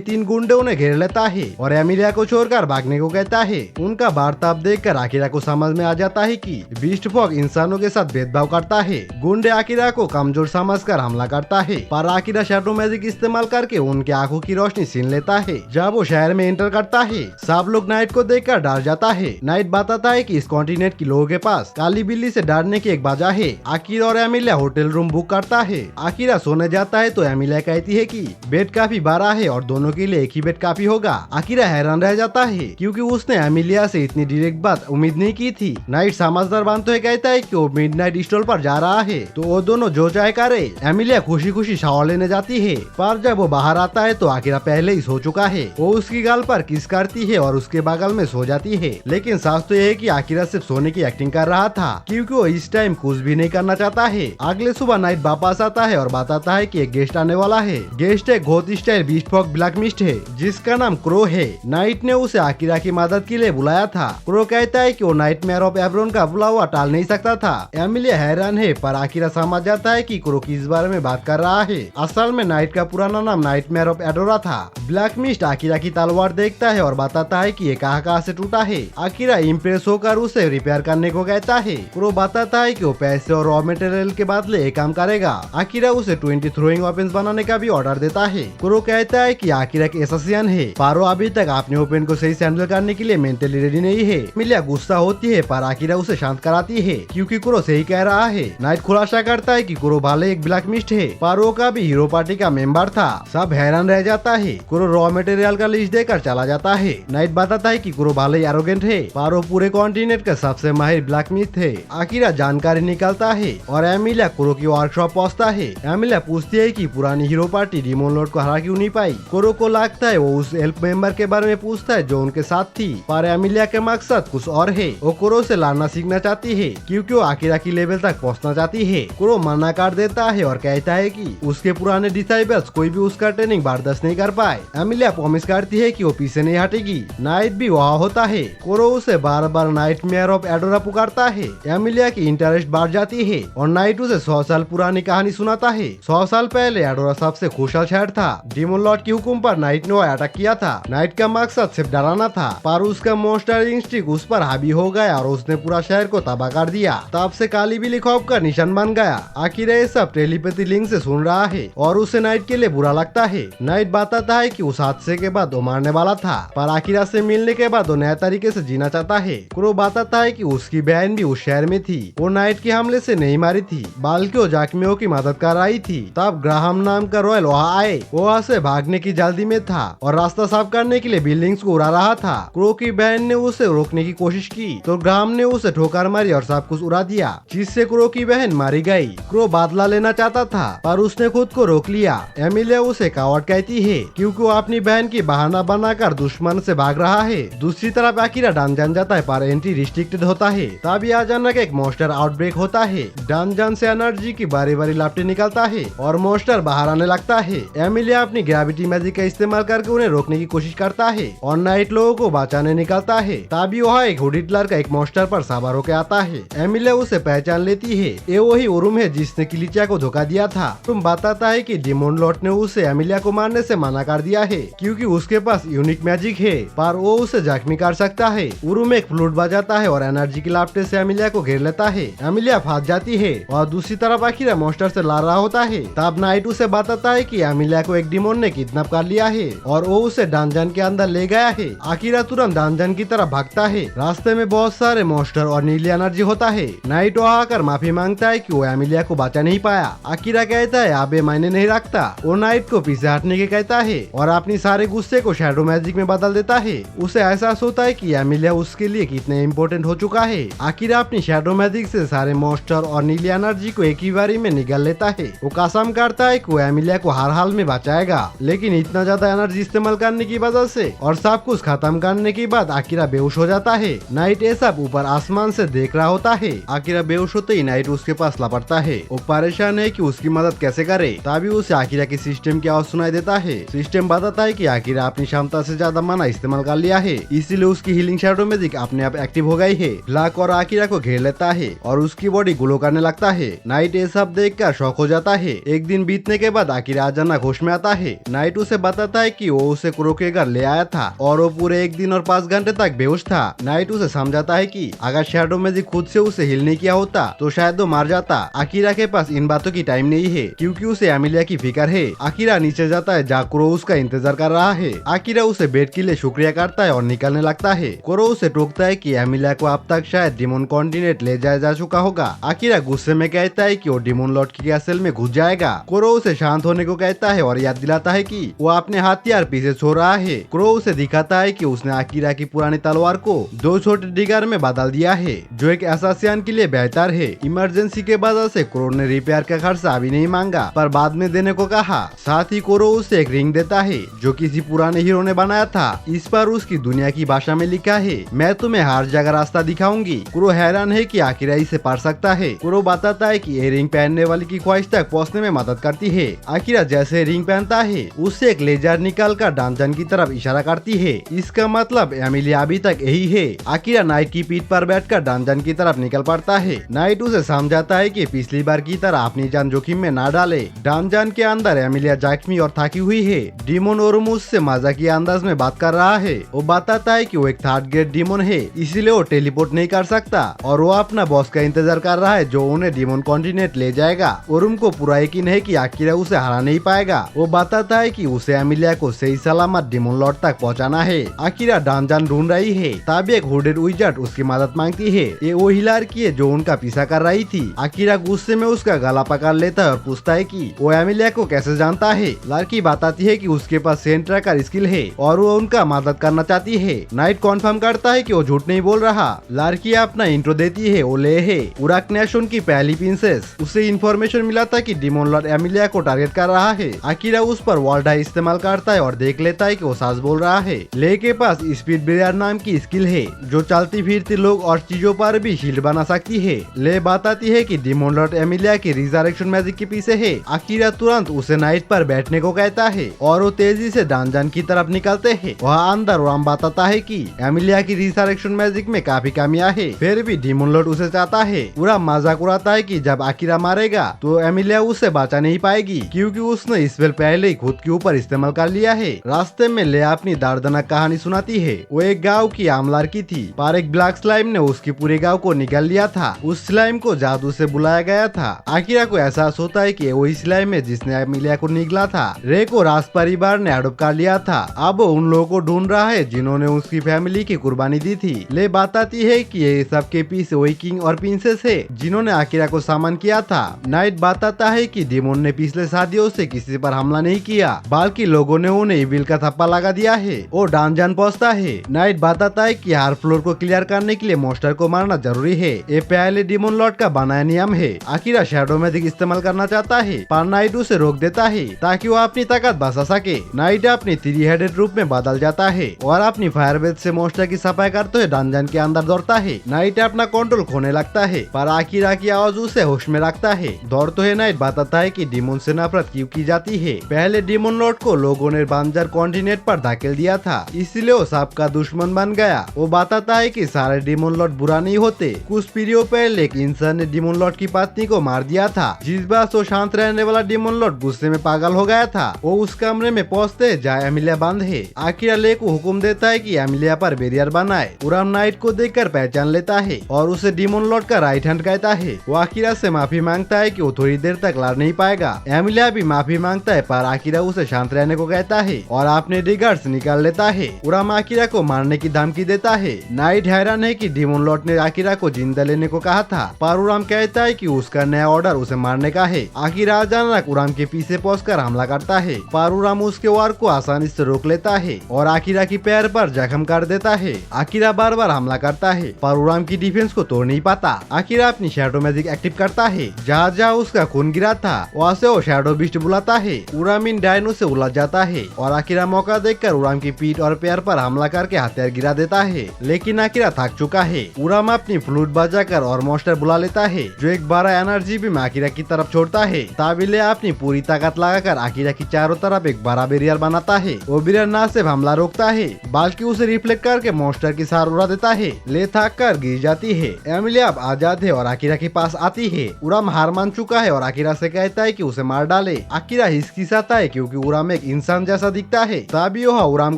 3 गुंडे उन्हें घेर लेता है और एमिलिया को छोड़कर भागने को कहता है। उनका वार्तालाप देखकर आकिरा को समझ में आ जाता है कि बीस्ट फॉग इंसानों के साथ भेदभाव करता है। गुंडे आकिरा को कमजोर समझकर हमला करता है, पर आकिरा शैडो मैजिक इस्तेमाल करके उनके आंखों की रोशनी छीन लेता है। जब वो शहर में एंटर करता है, सब लोग नाइट को देखकर डर जाता है। नाइट बताता है कि इस कॉन्टिनेंट के लोगों के पास काली बिल्ली से डरने की एक वजह है। आकिरा और एमिलिया होटल रूम बुक करता है। आकिरा सोने जाता है तो एमिलिया कहती है कि बेड काफी बड़ा है और दोनों के लिए एक ही बेड काफी होगा। आकिरा हैरान रह जाता है क्योंकि उसने एमिलिया से इतनी डायरेक्ट बात उम्मीद नहीं की थी। नाइट समझदार बनते हुए कहता है कि वो मिडनाइट स्टॉल पर जा रहा है, तो वो दोनों जो चाहे करे। एमिलिया खुशी खुशी शावर लेने जाती है, पर जब वो बाहर आता है तो आकिरा पहले ही सो चुका है। वो उसकी गाल पर किस करती है और उसके बगल में सो जाती है। लेकिन सच तो यह है कि आकिरा सिर्फ सोने की एक्टिंग कर रहा था, क्योंकि वो इस टाइम कुछ भी नहीं करना चाहता है। अगले सुबह नाइट वापस आता है और बताता है कि एक गेस्ट आने वाला है। गेस्ट एक ghost style beast fog black mist है, जिसका नाम क्रो है। नाइट ने उसे आकिरा की मदद के लिए बुलाया था। क्रो कहता है कि वो नाइटमेयर ऑफ एब्रोन का बुलावा टाल नहीं सकता था। एमिलिया हैरान है, पर आकिरा समझ जाता है कि क्रो किस बारे में बात कर रहा है। असल में नाइट का पुराना नाम नाइटमेयर ऑफ एडोरा था। ब्लैक मिस्ट आकिरा की तलवार देखता है और बताता है कि ये कहाँ से टूटा है। आकिरा इम्प्रेस होकर उसे रिपेयर करने को कहता है। क्रो बताता है कि वो पैसे और रॉ मटेरियल के बदले एक काम करेगा। आकिरा उसे 20 थ्रोइंग वेपन्स बनाने का भी ऑर्डर देता है। क्रो कहता है कि आकिरा एक एसोसिएशन है, पर वो अभी तक अपने ओपन को सही से हैंडल करने के लिए मेंटली रेडी नहीं है। एमिलिया गुस्सा होती है, पर आकिरा उसे शांत कराती है क्योंकि क्रो सही कह रहा है। नाइट खुलासा करता है कि क्रो भले एक ब्लैक मिस्ट है, पर वो का भी हीरो पार्टी का मेंबर था। सब हैरान रह जाता है। क्रो रॉ मटेरियल का लिस्ट देकर चला जाता है। नाइट बताता है कि क्रो भले एरोगेंट है, पर वो पूरे कॉन्टिनेंट का सबसे माहिर ब्लैक मिस्ट है। आकिरा जानकारी निकालता है और एमिलिया क्रो की वर्कशॉप पहुंचता है। एमिलिया पूछती है कि पुरानी हीरो पार्टी डिमोन लॉर्ड को हरा क्यों नहीं पाई। क्रो को लगता है वो उस हेल्प मेंबर के बारे में पूछता है जो उनके साथ थी, पर एमिलिया के मकसद कुछ और है। वो क्रो से लड़ना सीखना चाहती है क्योंकि वो आकिरा की लेवल तक पहुंचना चाहती है। क्रो मना कर देता है और कहता है कि उसके पुराने डिसाइबल्स कोई भी उसका ट्रेनिंग बर्दाश्त नहीं कर पाए। एमिलिया प्रॉमिस करती है कि वो पीछे नहीं हटेगी। नाइट भी वहाँ होता है। क्रो उसे बार बार नाइटमेयर ऑफ एडोरा पुकारता है। एमिलिया की इंटरेस्ट बढ़ जाती है और नाइट उसे 100 साल पुरानी कहानी सुनाता है। 100 साल पहले एडोरा सबसे खुशहाल शहर था। डिमोन लॉर्ड की हुक्म पर नाइट ने अटैक किया था। नाइट का मकसद सिर्फ डराना था, पर उसका मॉन्स्टर इंस्टिंक्ट उस पर हावी हो गया और उसने पूरा शहर को तबाह कर दिया। तब से काली बिल्ली खौफ का निशान बन गया। आखिर ये सब टेलीपैथी लिंक से सुन रहा है और उसे नाइट के लिए बुरा लगता है। नाइट बताता है कि उस हादसे के बाद वो मारने वाला था, पर आकिरा से मिलने के बाद वो नया तरीके से जीना चाहता है। क्रो बताता है कि उसकी बहन भी उस शहर में थी। वो नाइट के हमले से नहीं मारी थी, बल्कि वो जख्मियों की मदद कर रही थी। तब ग्राहम नाम का रॉयल वहाँ आए। वो वहाँ से भागने की जल्दी में था और रास्ता साफ करने के लिए बिल्डिंग्स को उड़ा रहा था। क्रो की बहन ने उसे रोकने की कोशिश की तो ग्राहम ने उसे ठोकर मारी और सब कुछ उड़ा दिया, जिससे क्रो की बहन मारी गई। क्रो बदला लेना चाहता था, पर उसने खुद को रोक लिया। एमिलिया उसे कावर्ड कहती है क्योंकि वो अपनी बहन की बहाना बनाकर दुश्मन से भाग रहा है। दूसरी तरफ आकिरा डंजन जाता है, पर एंट्री रिस्ट्रिक्टेड होता है। तभी अचानक एक मॉन्स्टर आउटब्रेक होता है। डंजन से एनर्जी की बारी बारी लापटे निकलता है और मॉन्स्टर बाहर आने लगता है। एमिलिया अपनी ग्रेविटी मैजिक का इस्तेमाल करके उन्हें रोकने की कोशिश करता है और नाइट लोगों को बचाने निकलता है। तभी वहाँ एक हुडीड लड़का एक मॉन्स्टर पर सवार होकर आता है। एमिलिया उसे पहचान लेती है। ये वही उरुम है जिसने किलिचिया को धोखा दिया था। तुम बताता है कि डिमोन लॉर्ड ने उसे एमिलिया को मारने से मना कर दिया है क्योंकि उसके पास यूनिक मैजिक है, पर वो उसे जख्मी कर सकता है। उरुम एक फ्लूट बजाता है और एनर्जी की लापटे से एमिलिया को घेर लेता है। एमिलिया फंस जाती है और दूसरी तरफ आखिर मॉन्स्टर से लड़ रहा होता है। तब नाइट उसे बताता है कि एमिलिया को एक डिमोन ने किडनैप कर लिया है और वो उसे डंजन के अंदर ले गया है। आकिरा तुरंत डंजन की तरफ भागता है। रास्ते में बहुत सारे मॉन्स्टर और नीली एनर्जी होता है। नाइट वहाँ आकर माफी मांगता है कि वो एमिलिया को बचा नहीं पाया। आकिरा कहता है अब ये मायने नहीं रखता। वो नाइट को पीछे हटने के कहता है और अपनी सारे गुस्से को शैडो मैजिक में बदल देता है। उसे एहसास होता है कि एमिलिया उसके लिए कितने इम्पोर्टेंट हो चुका है। आकिरा अपनी शैडो मैजिक से सारे मॉन्स्टर और नीली एनर्जी को एक ही बारी में निगल लेता है। वो कसम करता है कि वो एमिलिया को हर हाल में बचाएगा, लेकिन इतना ज्यादा एनर्जी इस्तेमाल करने की वजह से और सब कुछ खत्म करने के बाद आकिरा बेहोश हो जाता है। नाइट ये सब ऊपर आसमान से देख रहा होता है। आकिरा बेहोश होते ही नाइट उसके पास लपटता है। वो परेशान है कि उसकी मदद कैसे करे। तभी उसे आकिरा की सिस्टम की आवाज सुनाई देता है। सिस्टम बताता है कि आकिरा अपनी क्षमता से ज्यादा माना इस्तेमाल कर लिया है, इसीलिए उसकी हीलिंग शैडो मैजिक अपने आप एक्टिव हो गई है। ब्लैक और आकिरा को घेर लेता है और उसकी बॉडी ग्लो करने लगता है। नाइट ये सब देखकर शॉक हो जाता है। एक दिन बीतने के बाद आकिरा अचानक होश में आता है। नाइट उसे बताता है कि वो उसे कुरो के घर ले आया था और वो पूरे 1 दिन और 5 घंटे तक बेहोश था। नाइट उसे समझाता है कि अगर शैडो मैजिक खुद से उसे हिल नहीं किया होता तो शायद वो मार जाता। आकिरा के पास इन बातों की टाइम नहीं है क्योंकि उसे एमिलिया की फिक्र है। आकिरा नीचे जाता है जहाँ कुरो उसका इंतजार कर रहा है। आकिरा उसे बेट के लिए शुक्रिया करता है और निकलने लगता है। कुरो उसे टोकता है कि एमिलिया को अब तक शायद डिमोन कॉन्टिनेंट ले जाया जा चुका होगा। आकिरा गुस्से में कहता है कि वो डिमोन लॉर्ड की कैसल में घुस जाएगा। कुरो उसे शांत होने को कहता है और याद दिलाता है कि वो अपने हथियार पीछे छोड़ रहा है। कुरो उसे दिखाता है कि उसने आकिरा की पुरानी तलवार को 2 छोटे डिगर में बदल दिया है जो एक एसासियन के लिए बेहतर है। इमरजेंसी के वजह से कुरो ने रिपेयर का खर्चा अभी नहीं मांगा पर बाद में देने को कहा। साथ ही कुरो उसे एक रिंग देता है जो किसी पुराने हीरो ने बनाया था। इस पर उसकी दुनिया की भाषा में लिखा है, मैं तुम्हें हर जगह रास्ता दिखाऊंगी। कुरो हैरान है कि आकिरा इसे पढ़ सकता है। कुरो बताता है कि ये रिंग पहनने वाले की ख्वाहिश तक पहुँचने में मदद करती है। आकिरा जैसे रिंग पहनता है उससे एक लेजर निकाल कर डंजन की तरफ इशारा करती है। इसका मतलब एमिलिया अभी तक यही है। आकिरा नाइट की पीठ पर बैठकर डंजन की तरफ निकल पड़ता है। नाइट उसे समझाता है कि पिछली बार की तरह अपनी जान जोखिम में ना डाले। डंजन के अंदर एमिलिया जख्मी और थकी हुई है। डिमोन ओरुम उससे मजाकिया अंदाज में बात कर रहा है। वो बताता है कि वो एक 3rd ग्रेड डिमोन है इसीलिए वो टेलीपोर्ट नहीं कर सकता और वो अपना बॉस का इंतजार कर रहा है जो उन्हें डिमोन कॉन्टिनेंट ले जाएगा। ओरुम को पूरा यकीन है कि आकिरा उसे हरा नहीं पाएगा। वो बताता है कि उसे एमिलिया को सही सलामत डिमोन लॉर्ड तक पहुंचाना है। आकिरा डंजन ढूंढ रही है तभी एक हुडेड विजार्ड उसकी मदद मांगती है। ये वही लड़की है जो उनका पीछा कर रही थी। आकिरा गुस्से में उसका गला पकड़ लेता है और पूछता है कि वो एमिलिया को कैसे जानता है। लड़की बताती है कि उसके पास सेंट ट्रैकर स्किल है और वो उनका मदद करना चाहती है। नाइट कॉन्फर्म करता है कि वो झूठ नहीं बोल रहा। लड़की अपना इंट्रो देती है, वो ले है उराक नेशन की पहली प्रिंसेस। उसे इन्फॉर्मेशन मिला था कि डिमोन लॉर्ड एमिलिया को टारगेट कर रहा है। आकिरा उस पर वॉल्डा इस्तेमाल करता है और देख लेता है कि वो सच बोल रहा है। ले के पास स्पीड ब्रेयर नाम की स्किल है जो चलती फिरती लोग और चीजों पर भी शील्ड बना सकती है। ले बताती है कि डिमोन लॉर्ड एमिलिया की रिजरेक्शन मैजिक के पीछे है। आकिरा तुरंत उसे नाइट पर बैठने को कहता है और वो तेजी से डंजन की तरफ निकलते हैं। वहाँ अंदर राम बताता है कि एमिलिया की रिजरेक्शन मैजिक में काफी कमियां है फिर भी डिमोन लॉर्ड उसे चाहता है। पूरा मजाक उड़ाता है कि जब आकिरा मारेगा तो एमिलिया उसे बचा नहीं पाएगी क्योंकि उसने स्पेल पहले ही खुद के ऊपर इस्तेमाल कर लिया है। रास्ते में ले अपनी दर्दनाक कहानी सुनाती है। वो एक गाँव की आम लड़की थी पर एक ब्लैक स्लाइम ने उसकी पूरे गाँव को निगल लिया था। उस स्लाइम को जादू से बुलाया गया था। आकिरा को एहसास होता है कि वही स्लाइम है जिसने एमिलिया को निगला था। रे को राज परिवार ने अडॉप्ट कर लिया था। अब वो उन लोगों को ढूंढ रहा है जिन्होंने उसकी फैमिली की कुर्बानी दी थी। ले बताती है कि ये सबके पीछे वही किंग और प्रिंसेस है जिन्होंने आकिरा को सामान किया था। नाइट बताता है कि डिमोन ने पिछले शादियों से किसी पर हमला नहीं किया बल्कि लोगों ने उन्हें इविल का थप्पा लगा दिया है। वो डंजन पहुंचता है। नाइट बताता है कि हर फ्लोर को क्लियर करने के लिए मॉन्स्टर को मारना जरूरी है। ये पहले डिमोन लॉर्ड का बनाया नियम है। आकिरा शैडो मैजिक इस्तेमाल करना चाहता है पर नाइट उसे रोक देता है ताकि वो अपनी ताकत बचा सके। नाइट अपनी 3 हेडेड रूप में बदल जाता है और अपनी फायर ब्रेथ से मॉन्स्टर की सफाई करते हुए डंजन के अंदर दौड़ता है। नाइट अपना कंट्रोल खोने लगता है पर आकिरा की आवाज उसे होश में रखता है। दौड़ते हुए नाइट बताता है कि डिमोन से नफरत क्यों की जाती है। पहले डिमोन लॉर्ड को लोगों ने बंजर कॉन्टिनेंट पर धकेल दिया था इसलिए वो सबका दुश्मन बन गया। वो बताता है कि सारे डिमोन लॉर्ड बुरा नहीं होते। कुछ पीढ़ियों पहले एक इंसान ने डिमोन लॉर्ड की पत्नी को मार दिया था। जिस बार वो शांत रहने वाला डिमोन लॉर्ड गुस्से में पागल हो गया था। वो उस कमरे में पहुंचते जहाँ एमिलिया बंद है। आकिरा ले को हुक्म देता है कि एमिलिया पर बैरियर बनाए। उराम नाइट को देखकर पहचान लेता है और उसे डिमोन लॉर्ड का राइट हैंड कहता है। वो आकिरा से माफी मांगता है कि वो थोड़ी देर तक लड़ नहीं पाएगा। एमिलिया भी माफी मांगता है पर आकिरा उसे शांत रहने को कहता है और अपने डिगर्स निकाल लेता है। उराम आकिरा को मारने की धमकी देता है। नाइट हैरान है कि डिमोन लॉर्ड ने आकिरा को जिंदा लेने को कहा था पर उराम कहता है कि उसका नया ऑर्डर उसे मारने का है। आकिरा अचानक उराम के पीछे पहुंचकर हमला करता है पर उराम उसके वार को आसानी से रोक लेता है और आकिरा की पैर पर जख्म कर देता है। आकिरा बार बार हमला करता है पर उराम की डिफेंस को तोड़ नहीं पाता। आकिरा अपनी शैडो मैजिक एक्टिव करता है। जहाँ जहाँ उसका खून गिरा था वहाँ से वो शैडो बीस्ट बुलाता है। उराम इन डायनो से उलझ जाता है और आकिरा मौका देखकर उराम की पीठ और पैर पर हमला करके हथियार गिरा देता है लेकिन आकिरा थक चुका है। उराम अपनी फ्लूट बजाकर और मॉन्स्टर बुला लेता है जो एक बड़ा एनर्जी भी आकिरा की तरफ छोड़ता है। ताबिले अपनी पूरी ताकत लगाकर आकिरा की चारों तरफ एक बड़ा बैरियर बनाता है। वो बैरियर न सिर्फ हमला रोकता है बल्कि उसे रिफ्लेक्ट करके मॉन्स्टर की सार उड़ा देता है। ले थक कर गिर जाती है। एमिलिया अब आजाद है और आकिरा के पास आती है। उराम हार मान चुका है और आकिरा से कहता है कि उसे मार डाले। आकिरा हिचकिचाता है क्योंकि उराम एक इंसान जैसा दिखता है। तभी वह उराम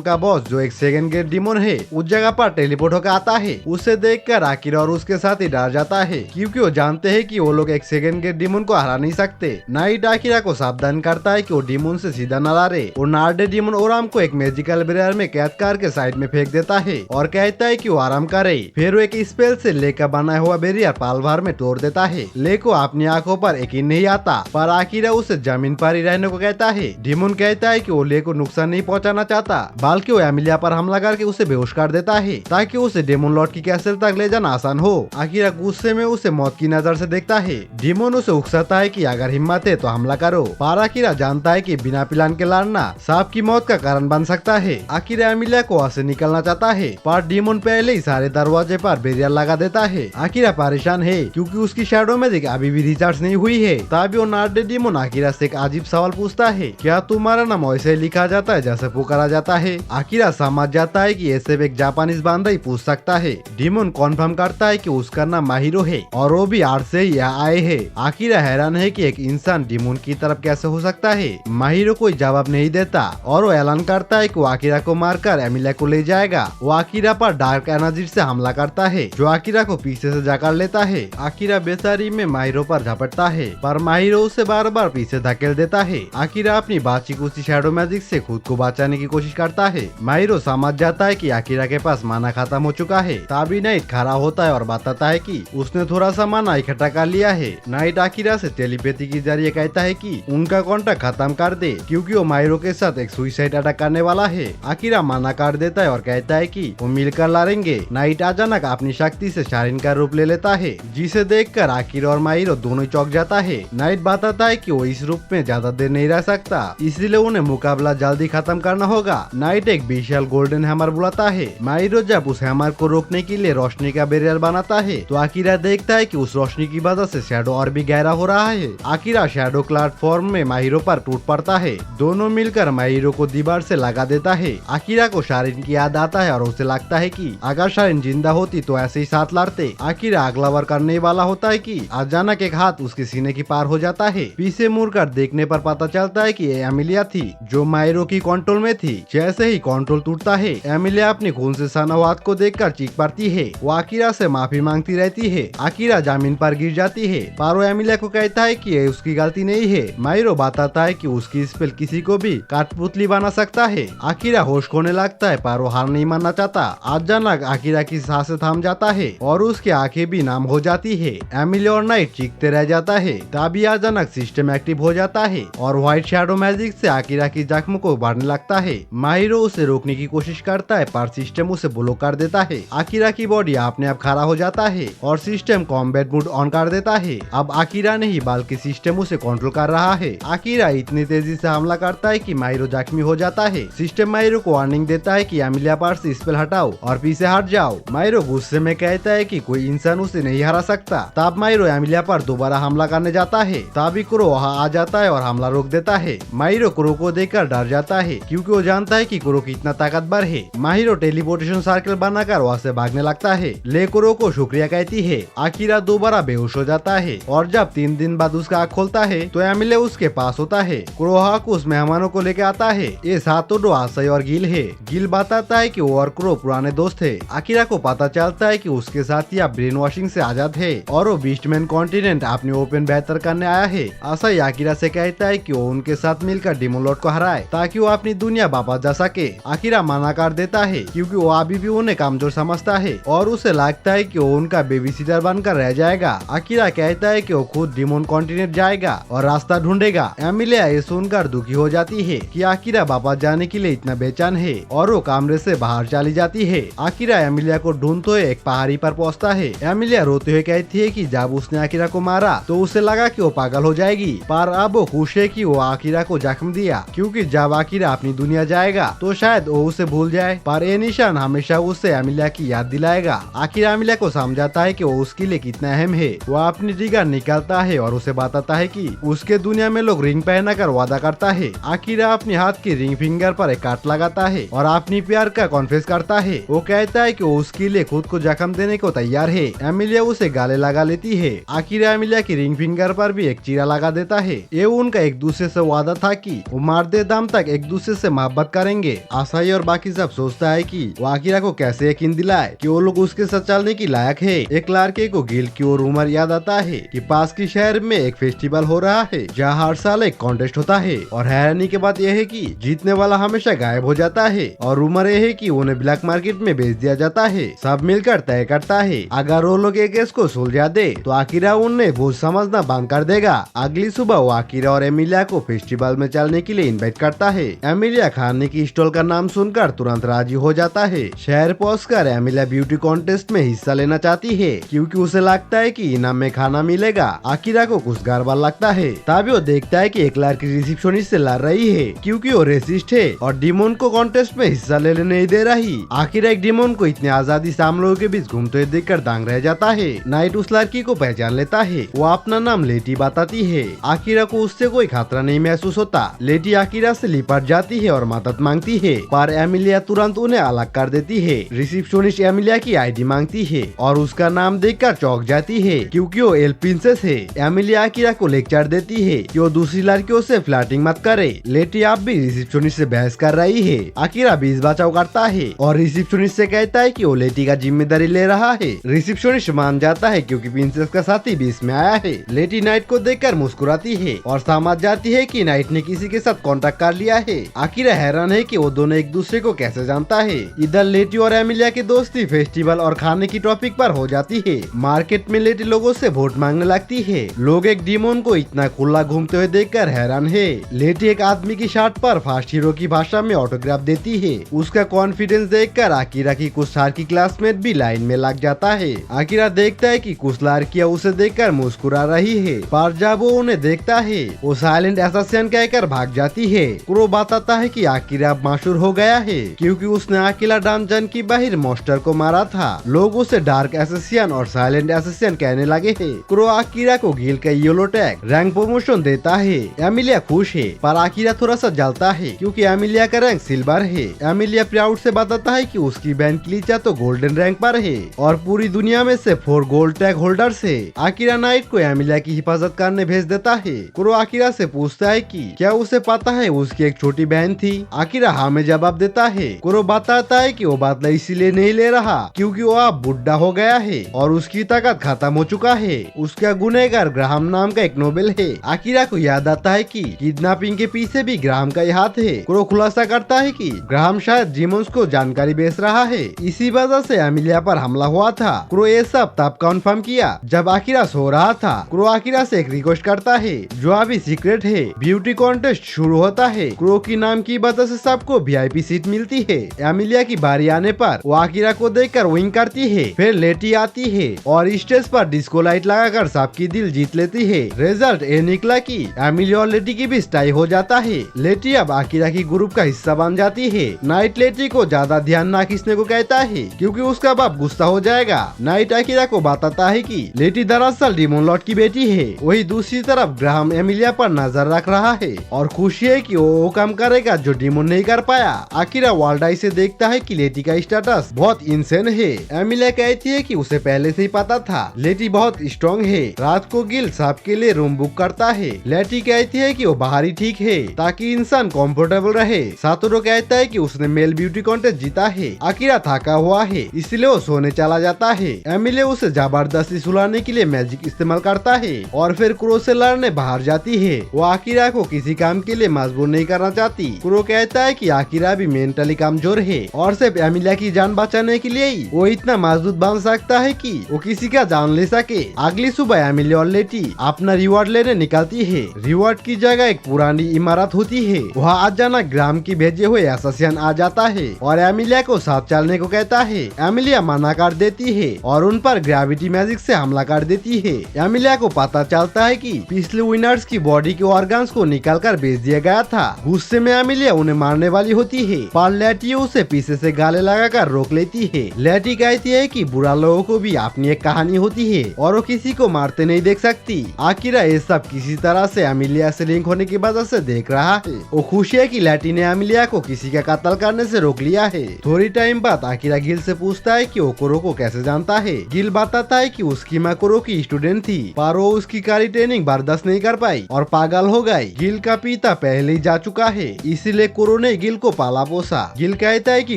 का बॉस जो एक सेकंड ग्रेड डिमोन है उस जगह पर टेलीपोर्ट होकर आता है। उसे देखकर आकिरा और उसके साथ ही डर जाता है क्योंकि वो जानते हैं कि वो लोग एक सेकंड ग्रेड डिमोन को हरा नहीं सकते। नाइट आकिरा को सावधान करता है कि वो डिमोन से सीधा न लड़े और नार्डे डिमोन उराम को एक मैजिकल बैरियर में कैद करके साइड में फेंक देता है और कहता है कि वो आराम करे। फिर वो एक स्पेल से लेकर बनाया हुआ बैरियर पाल भर में तोड़ देता है। ले को अपनी आंखों पर यकीन नहीं आता पर आकिरा उसे जमीन पर ही रहने को कहता है। डिमोन कहता है कि वो ले को नुकसान नहीं पहुंचाना चाहता बल्कि वो एमिलिया पर हमला करके उसे बेहोश कर देता है ताकि उसे डेमोन लॉर्ड की कैसल तक ले जाना आसान हो। आकिरा गुस्से में उसे मौत की नजर से देखता है। डिमोन उसे उकसाता है कि अगर हिम्मत है तो हमला करो पर आकिरा जानता है कि बिना प्लान के लड़ना सांप की मौत का कारण बन सकता है। आकिरा एमिलिया को वहाँ से निकलना चाहता है पर डिमोन पहले ही सारे दरवाजे पर बैरियर लगा देता है। आकिरा परेशान है क्योंकि उसकी शैडो मैजिक अभी भी रिचार्ज नहीं हुई है। तभी वो नार्डे डिमोन आकिरा से एक अजीब सवाल पूछता है, क्या तुम्हारा नाम वैसे लिखा जाता है जैसे पुकारा जाता है? आकिरा समझ जाता है कि ये सिर्फ एक जापानीज बांदा ही पूछ सकता है। डिमोन कॉन्फर्म करता है कि उसका नाम माहिरो है और वो भी आर्ट से ही यहाँ आए है। आकिरा हैरान है कि एक इंसान डिमोन की तरफ कैसे हो सकता है। माहिरो कोई जवाब नहीं देता और वो ऐलान करता है कि वो आकिरा को मारकर एमिलिया को ले जाएगा। वो आकिरा पर डार्क एनर्जी से हमला करता है जो आकिरा को पीछे से जकड़ लेता है। आकिरा बेचारी में माहिरो पर झपटता है पर माहिरो उसे बार बार पीछे धकेल देता है। आकिरा अपनी बाची कुची शैडो मैजिक से खुद को बचाने की कोशिश करता है। माहिरो समझ जाता है कि आकिरा के पास माना खत्म हो चुका है। तभी नाइट खड़ा होता है और बताता है कि उसने थोड़ा सा माना इकट्ठा कर लिया है। नाइट आकिरा से टेलीपैथी के जरिए कहता है कि उनका कॉन्ट्रैक्ट खत्म कर दे क्योंकि वो माहिरो के साथ एक सुसाइड अटैक करने वाला है। आकिरा माना कर देता है और कहता है कि वो मिलकर लड़ेंगे। नाइट अचानक अपनी शक्ति से शारिन का रूप ले लेता है जिसे देखकर आकिरा और माहिरो दोनों चौंक जाता है। नाइट बताता है कि वो इस रूप में ज्यादा देर नहीं रह सकता इसलिए उन्हें मुकाबला जल्दी खत्म करना होगा। नाइट एक विशाल गोल्डन हैमर बुलाता है। माहिरो जब उस हैमर को रोकने के लिए रोशनी का बैरियर बनाता है तो आकिरा देखता है कि उस रोशनी की वजह से शैडो और भी गहरा हो रहा है। आकिरा शैडो क्लाउड फॉर्म में माहिरो पर टूट पड़ता है। दोनों मिलकर माहिरो को दीवार से लगा देता है। आकिरा को शारिन की याद आता है और उसे लगता है कि अगर शारिन जिंदा होती तो ऐसे ही साथ लड़ते। आकिरा अगला बार करने वाला होता है कि अचानक एक हाथ उसके सीने की पार हो जाता है। पीछे मुड़कर देखने पर पता चलता है कि ये एमिलिया थी जो माहिरो की कंट्रोल में थी। जैसे ही कंट्रोल टूटता है एमिलिया अपनी खून से सना हुआ हाथ को देखकर चीख पड़ती है। वो आकिरा से माफी मांगती रहती है। आकिरा जमीन पर गिर जाती है पर वो एमिलिया को कहता है कि ये उसकी गलती नहीं है। माहिरो बताता है कि उसकी स्पेल किसी को भी कठपुतली बना सकता है। आकिरा होश खोने लगता है पर वो हार नहीं मानना चाहता। अचानक आकिरा की सांसें थम जाता है और उसकी आंखें भी नाम हो जाती है। एमिलिया और नाइट चीखते रह जाता है। तभी अचानक सिस्टम एक्टिव हो जाता है और व्हाइट शैडो मैजिक से आकिरा की जख्म को बढ़ने लगता है। माहिरो उसे रोकने की कोशिश करता है पर सिस्टम उसे ब्लॉक कर देता है। आकिरा की बॉडी अपने आप खड़ा हो जाता है और सिस्टम कॉम्बैट मोड ऑन कर देता है। अब आकिरा नहीं बल्कि सिस्टम उसे कंट्रोल कर रहा है। आकिरा इतनी तेजी से हमला करता है कि माहिरो जख्मी हो जाता है। सिस्टम माहिरो को वार्निंग देता है कि एमिलिया पर से स्पेल हटाओ और पीछे हट जाओ। माहिरो गुस्से में कहता है कि कोई इंसान उसे नहीं हरा सकता। तब माहिरो एमिलिया पर दोबारा हमला करने जाता है। तभी क्रो वहाँ आ जाता है और हमला रोक देता है। माहिरो क्रो को देखकर डर जाता है क्योंकि वो जानता है कि क्रो कितना ताकतवर है। माहिरो टेलीपोर्टेशन सर्कल बनाकर वहाँ से भागने लगता है। ले क्रो को शुक्रिया कहती है। आकिरा दोबारा बेहोश हो जाता है और जब 3 दिन बाद उसका आँख खोलता है तो एमिलिया उसके पास होता है। क्रो उस मेहमानों को लेकर आता है। ये सातोडो आसई और गिल है। गिल बताता है कि वो और क्रो पुराने दोस्त है। आकिरा को पता चलता है कि उसके साथ यह ब्रेन वॉशिंग से आजाद है और वो बीस्टमैन कॉन्टिनेंट अपने ओपन बेहतर करने आया है। आसई आकिरा से कहता है कि वो उनके साथ मिलकर डेमोन लॉर्ड को हराए ताकि वो अपनी दुनिया वापस जा सके। आकिरा मना कर देता है क्योंकि वो अभी भी उन्हें कमजोर समझता है और उसे लगता है कि वो उनका बेबी सीटर बनकर रह जाएगा। आकिरा कहता है कि वो खुद डेमोन कॉन्टिनेंट जाएगा और रास्ता ढूंढेगा। एमिलिया ये सुनकर दुखी हो जाती है कि आकिरा वापस जाने के लिए इतना बेचैन है और वो कमरे से बाहर चली जाती है। आकिरा एमिलिया को ढूंढते हुए एक पहाड़ी पर पहुंचता है। एमिलिया रोते हुए कहती है कि जब उसने आकिरा को मारा तो उसे लगा कि वो पागल हो जाएगी पर अब वो खुश है कि वो आकिरा को जख्म दिया क्योंकि जब आकिरा अपनी दुनिया जाएगा तो शायद वो उसे भूल जाए पर ये निशान हमेशा उसे एमिलिया की याद दिलाएगा। आकिरा एमिलिया को समझाता है कि वो उसके लिए कितना अहम है। वो अपनी ट्रिगर निकालता है और उसे बताता है कि उसके दुनिया में लोग रिंग पहना कर वादा करता है। आकिरा अपने हाथ की रिंग फिंगर पर एक काट लगाता है और अपनी प्यार का कॉन्फेस करता है। वो कहता है कि वो उसके लिए खुद को जख्म जख्म देने को तैयार है। एमिलिया उसे गाले लगा लेती है। आकिरा एमिलिया की रिंग फिंगर पर भी एक चीरा लगा देता है। ये उनका एक दूसरे से वादा था कि वो मारते दम तक एक दूसरे से मोहब्बत करेंगे। आसाई और बाकी सब सोचता है कि वो आकिरा को कैसे यकीन दिलाए कि वो लोग उसके साथ चलने की लायक है। एक लड़के को गिल की और रूमर याद आता है कि पास की शहर में एक फेस्टिवल हो रहा है जहाँ हर साल एक कॉन्टेस्ट होता है और हैरानी की बात यह है कि जीतने वाला हमेशा गायब हो जाता है और रूमर यह है कि उन्हें ब्लैक मार्केट में बेच दिया जाता है। सब मिलकर तय करता है अगर वो लोग एक केस को सुलझा दे तो आकिरा उन्हें बोझ समझना बंद कर देगा। अगली सुबह वो आकिरा और एमिलिया को फेस्टिवल में चलने के लिए इनवाइट करता है। एमिलिया खाने की स्टॉल का नाम सुनकर तुरंत राजी हो जाता है। शहर पहुंचकर एमिलिया ब्यूटी कॉन्टेस्ट में हिस्सा लेना चाहती है क्योंकि उसे लगता है कि इनाम में खाना मिलेगा। आकिरा को कुछ गड़बड़ लगता है। तभी वो देखता है कि एक लड़की रिसेप्शनिस्ट से लड़ रही है क्योंकि वो रेसिस्ट है और डिमोन को कॉन्टेस्ट में हिस्सा लेने नहीं दे रही। आकिरा एक डिमोन को इतनी आजादी से हम लोगों के बीच घूमते हुए देखकर दंग रह जाता है। नाइट उस लड़की को पहचान लेता है। वो अपना नाम लेटी बताती है। आकिरा को उससे कोई खतरा नहीं महसूस होता। लेटी आकिरा से लिपट जाती है और मदद मांगती है पर एमिलिया तुरंत उन्हें अलग कर देती है। रिसेप्शनिस्ट एमिलिया की आईडी मांगती है और उसका नाम देखकर चौंक जाती है क्योंकि वो एल प्रिंसेस है। एमिलिया आकिरा को लेक्चर देती है कि वो दूसरी लड़कियों से फ्लर्टिंग मत करे। लेटी आप भी रिसेप्शनिस्ट से बहस कर रही है। आकिरा बीच बचाव करता है और रिसेप्शनिस्ट से कहता है कि वो लेटी का जिम्मेदारी ले रहा है। रिसेप्शनिस्ट मान जाता है क्योंकि प्रिंसेस का साथी बीच में आया है। लेटी नाइट को देखकर मुस्कुराती है और समझ जाती है कि नाइट ने किसी के साथ कॉन्टेक्ट कर लिया है। आकिरा हैरान है कि वो दोनों एक दूसरे को कैसे जानता है। इधर लेटी और एमिलिया की दोस्ती फेस्टिवल और खाने की टॉपिक पर हो जाती है। मार्केट में लेटी लोगों से वोट मांगने लगती है। लोग एक डिमोन को इतना खुला घूमते हुए देखकर हैरान है। लेटी एक आदमी की शर्ट पर फास्ट हीरो की भाषा में ऑटोग्राफ देती है। उसका कॉन्फिडेंस देखकर आकिरा की कुछ साल की क्लासमेट भी लाइन में लग जाता है। आकिरा देखता है कि कुछ लड़कियां उसे देखकर मुस्कुरा रही है पर जब वो उन्हें देखता है वो साइलेंट असैसिन कहकर भाग जाती है। क्रो बताता है कि आकिरा मशहूर हो गया है क्योंकि उसने अकेला डंजन की बाहर मॉन्स्टर को मारा था। लोग उसे डार्क असैसिन और साइलेंट असैसिन कहने लगे हैं। क्रो आकिरा को गिल का येलो टैग रैंक प्रमोशन देता है। एमिलिया खुश है पर आकिरा थोड़ा सा जलता है क्योंकि एमिलिया का रैंक सिल्वर है। एमिलिया प्राउड से बताता है कि उसकी बहन क्लीचा तो गोल्डन रैंक पर है और पूरी दुनिया में से 4 गोल्ड टैग होल्डर्स है। आकिरा नाइट को एमिलिया की हिफाजत करने भेज देता है। क्रो आकिरा से पूछता है कि क्या उसे पता है उसकी एक छोटी बहन थी। आकिरा हाँ में जवाब देता है। क्रो बताता है कि वो बदला इसीलिए नहीं ले रहा क्योंकि वो अब बुढ़ा हो गया है और उसकी ताकत खत्म हो चुका है। उसका गुनहगार ग्राहम नाम का एक नोबेल है। आकिरा को याद आता है कि किडनैपिंग के पीछे भी ग्राहम का ही हाथ है। क्रो खुलासा करता है कि ग्राहम शायद जिमोन्स को जानकारी बेच रहा है, इसी वजह से एमिलिया पर हमला हुआ था। क्रो ये सब तब कंफर्म किया जब आकिरा सो रहा था। क्रो आकिरा से एक रिक्वेस्ट करता है जो अभी सीक्रेट है। ब्यूटी कॉन्टेस्ट शुरू होता है। क्रो की नाम की वजह से सबको वीआईपी सीट मिलती है। एमिलिया की बारी आने पर वो आकिरा को देखकर विंक करती है। फिर लेटी आती है और स्टेज पर डिस्को लाइट लगाकर सबकी दिल जीत लेती है। रिजल्ट ये निकला कि एमिलिया और लेटी की भी टाई हो जाता है। लेटी अब आकिरा की ग्रुप का हिस्सा बन जाती है। नाइट लेटी को ज्यादा ध्यान ना खींचने को कहता है क्योंकि उसका बाप गुस्सा हो जाएगा। नाइट आकिरा को बताता है कि लेटी दरअसल डिमोन लॉर्ड की बेटी है। वही दूसरी तरफ ग्राहम एमिलिया पर नजर रख रहा है और खुशी है कि वो काम करेगा जो डिमोन नहीं कर पाया। आकिरा वर्ल्ड आई से देखता है कि लेटी का स्टेटस बहुत इंसेन है। एमिलिया कहती है कि उसे पहले से ही पता था। लेटी बहुत स्ट्रॉन्ग है। रात को गिल सबके लिए रूम बुक करता है। लेटी कहती है कि वो बाहर ही ठीक है ताकि इंसान कंफर्टेबल रहे। सातोरो कहता है कि उसने मेल ब्यूटी कॉन्टेस्ट जीता है। आकिरा थका हुआ है इसलिए वो सोने चला जाता है। एमिलिया उसे जबरदस्ती सुलाने के लिए मैजिक इस्तेमाल करता है और फिर क्रो से लड़ने बाहर जाती है। वो आकिरा को किसी काम के लिए मजबूर नहीं करना चाहती। क्रो कहता है कि आकिरा भी मेंटली कमजोर है और सिर्फ एमिलिया की जान बचाने के लिए ही वो इतना मजबूत बन सकता है कि वो किसी का जान ले सके। अगली सुबह एमिलिया और लेटी अपना रिवॉर्ड लेने निकलती है। रिवॉर्ड की जगह एक पुरानी इमारत होती है। वहाँ अचानक ग्राम की भेजे हुए असैसिन आ जाता है और एमिलिया को साथ चलने को कहता है। एमिलिया मना कर देती है और उन पर ग्रेविटी मैजिक से हमला कर देती है। एमिलिया को पता चलता है कि पिछले विनर्स की बॉडी के ऑर्गन्स को निकाल कर बेच दिया गया था। गुस्से में एमिलिया उन्हें मारने वाली होती है पर लेटी उसे पीछे से गाले लगाकर रोक लेती है। लेटी कहती है कि बुरा लोगों को भी अपनी एक कहानी होती है और वो किसी को मारते नहीं देख सकती। आकिरा ये सब किसी तरह से एमिलिया से लिंक होने की वजह से देख रहा है। वो खुश है कि लेटी ने एमिलिया को किसी का कत्ल करने से रोक लिया है। थोड़ी टाइम बाद आकिरा गिल से पूछता है कि वो वो कुरो को कैसे जानता है। गिल बताता है कि उसकी माँ कुरो की स्टूडेंट थी, पर वो उसकी कारी ट्रेनिंग बर्दाश्त नहीं कर पाई और पागल हो गई। गिल का पिता पहले ही जा चुका है, इसीलिए कुरो ने गिल को पाला पोसा। गिल कहता है कि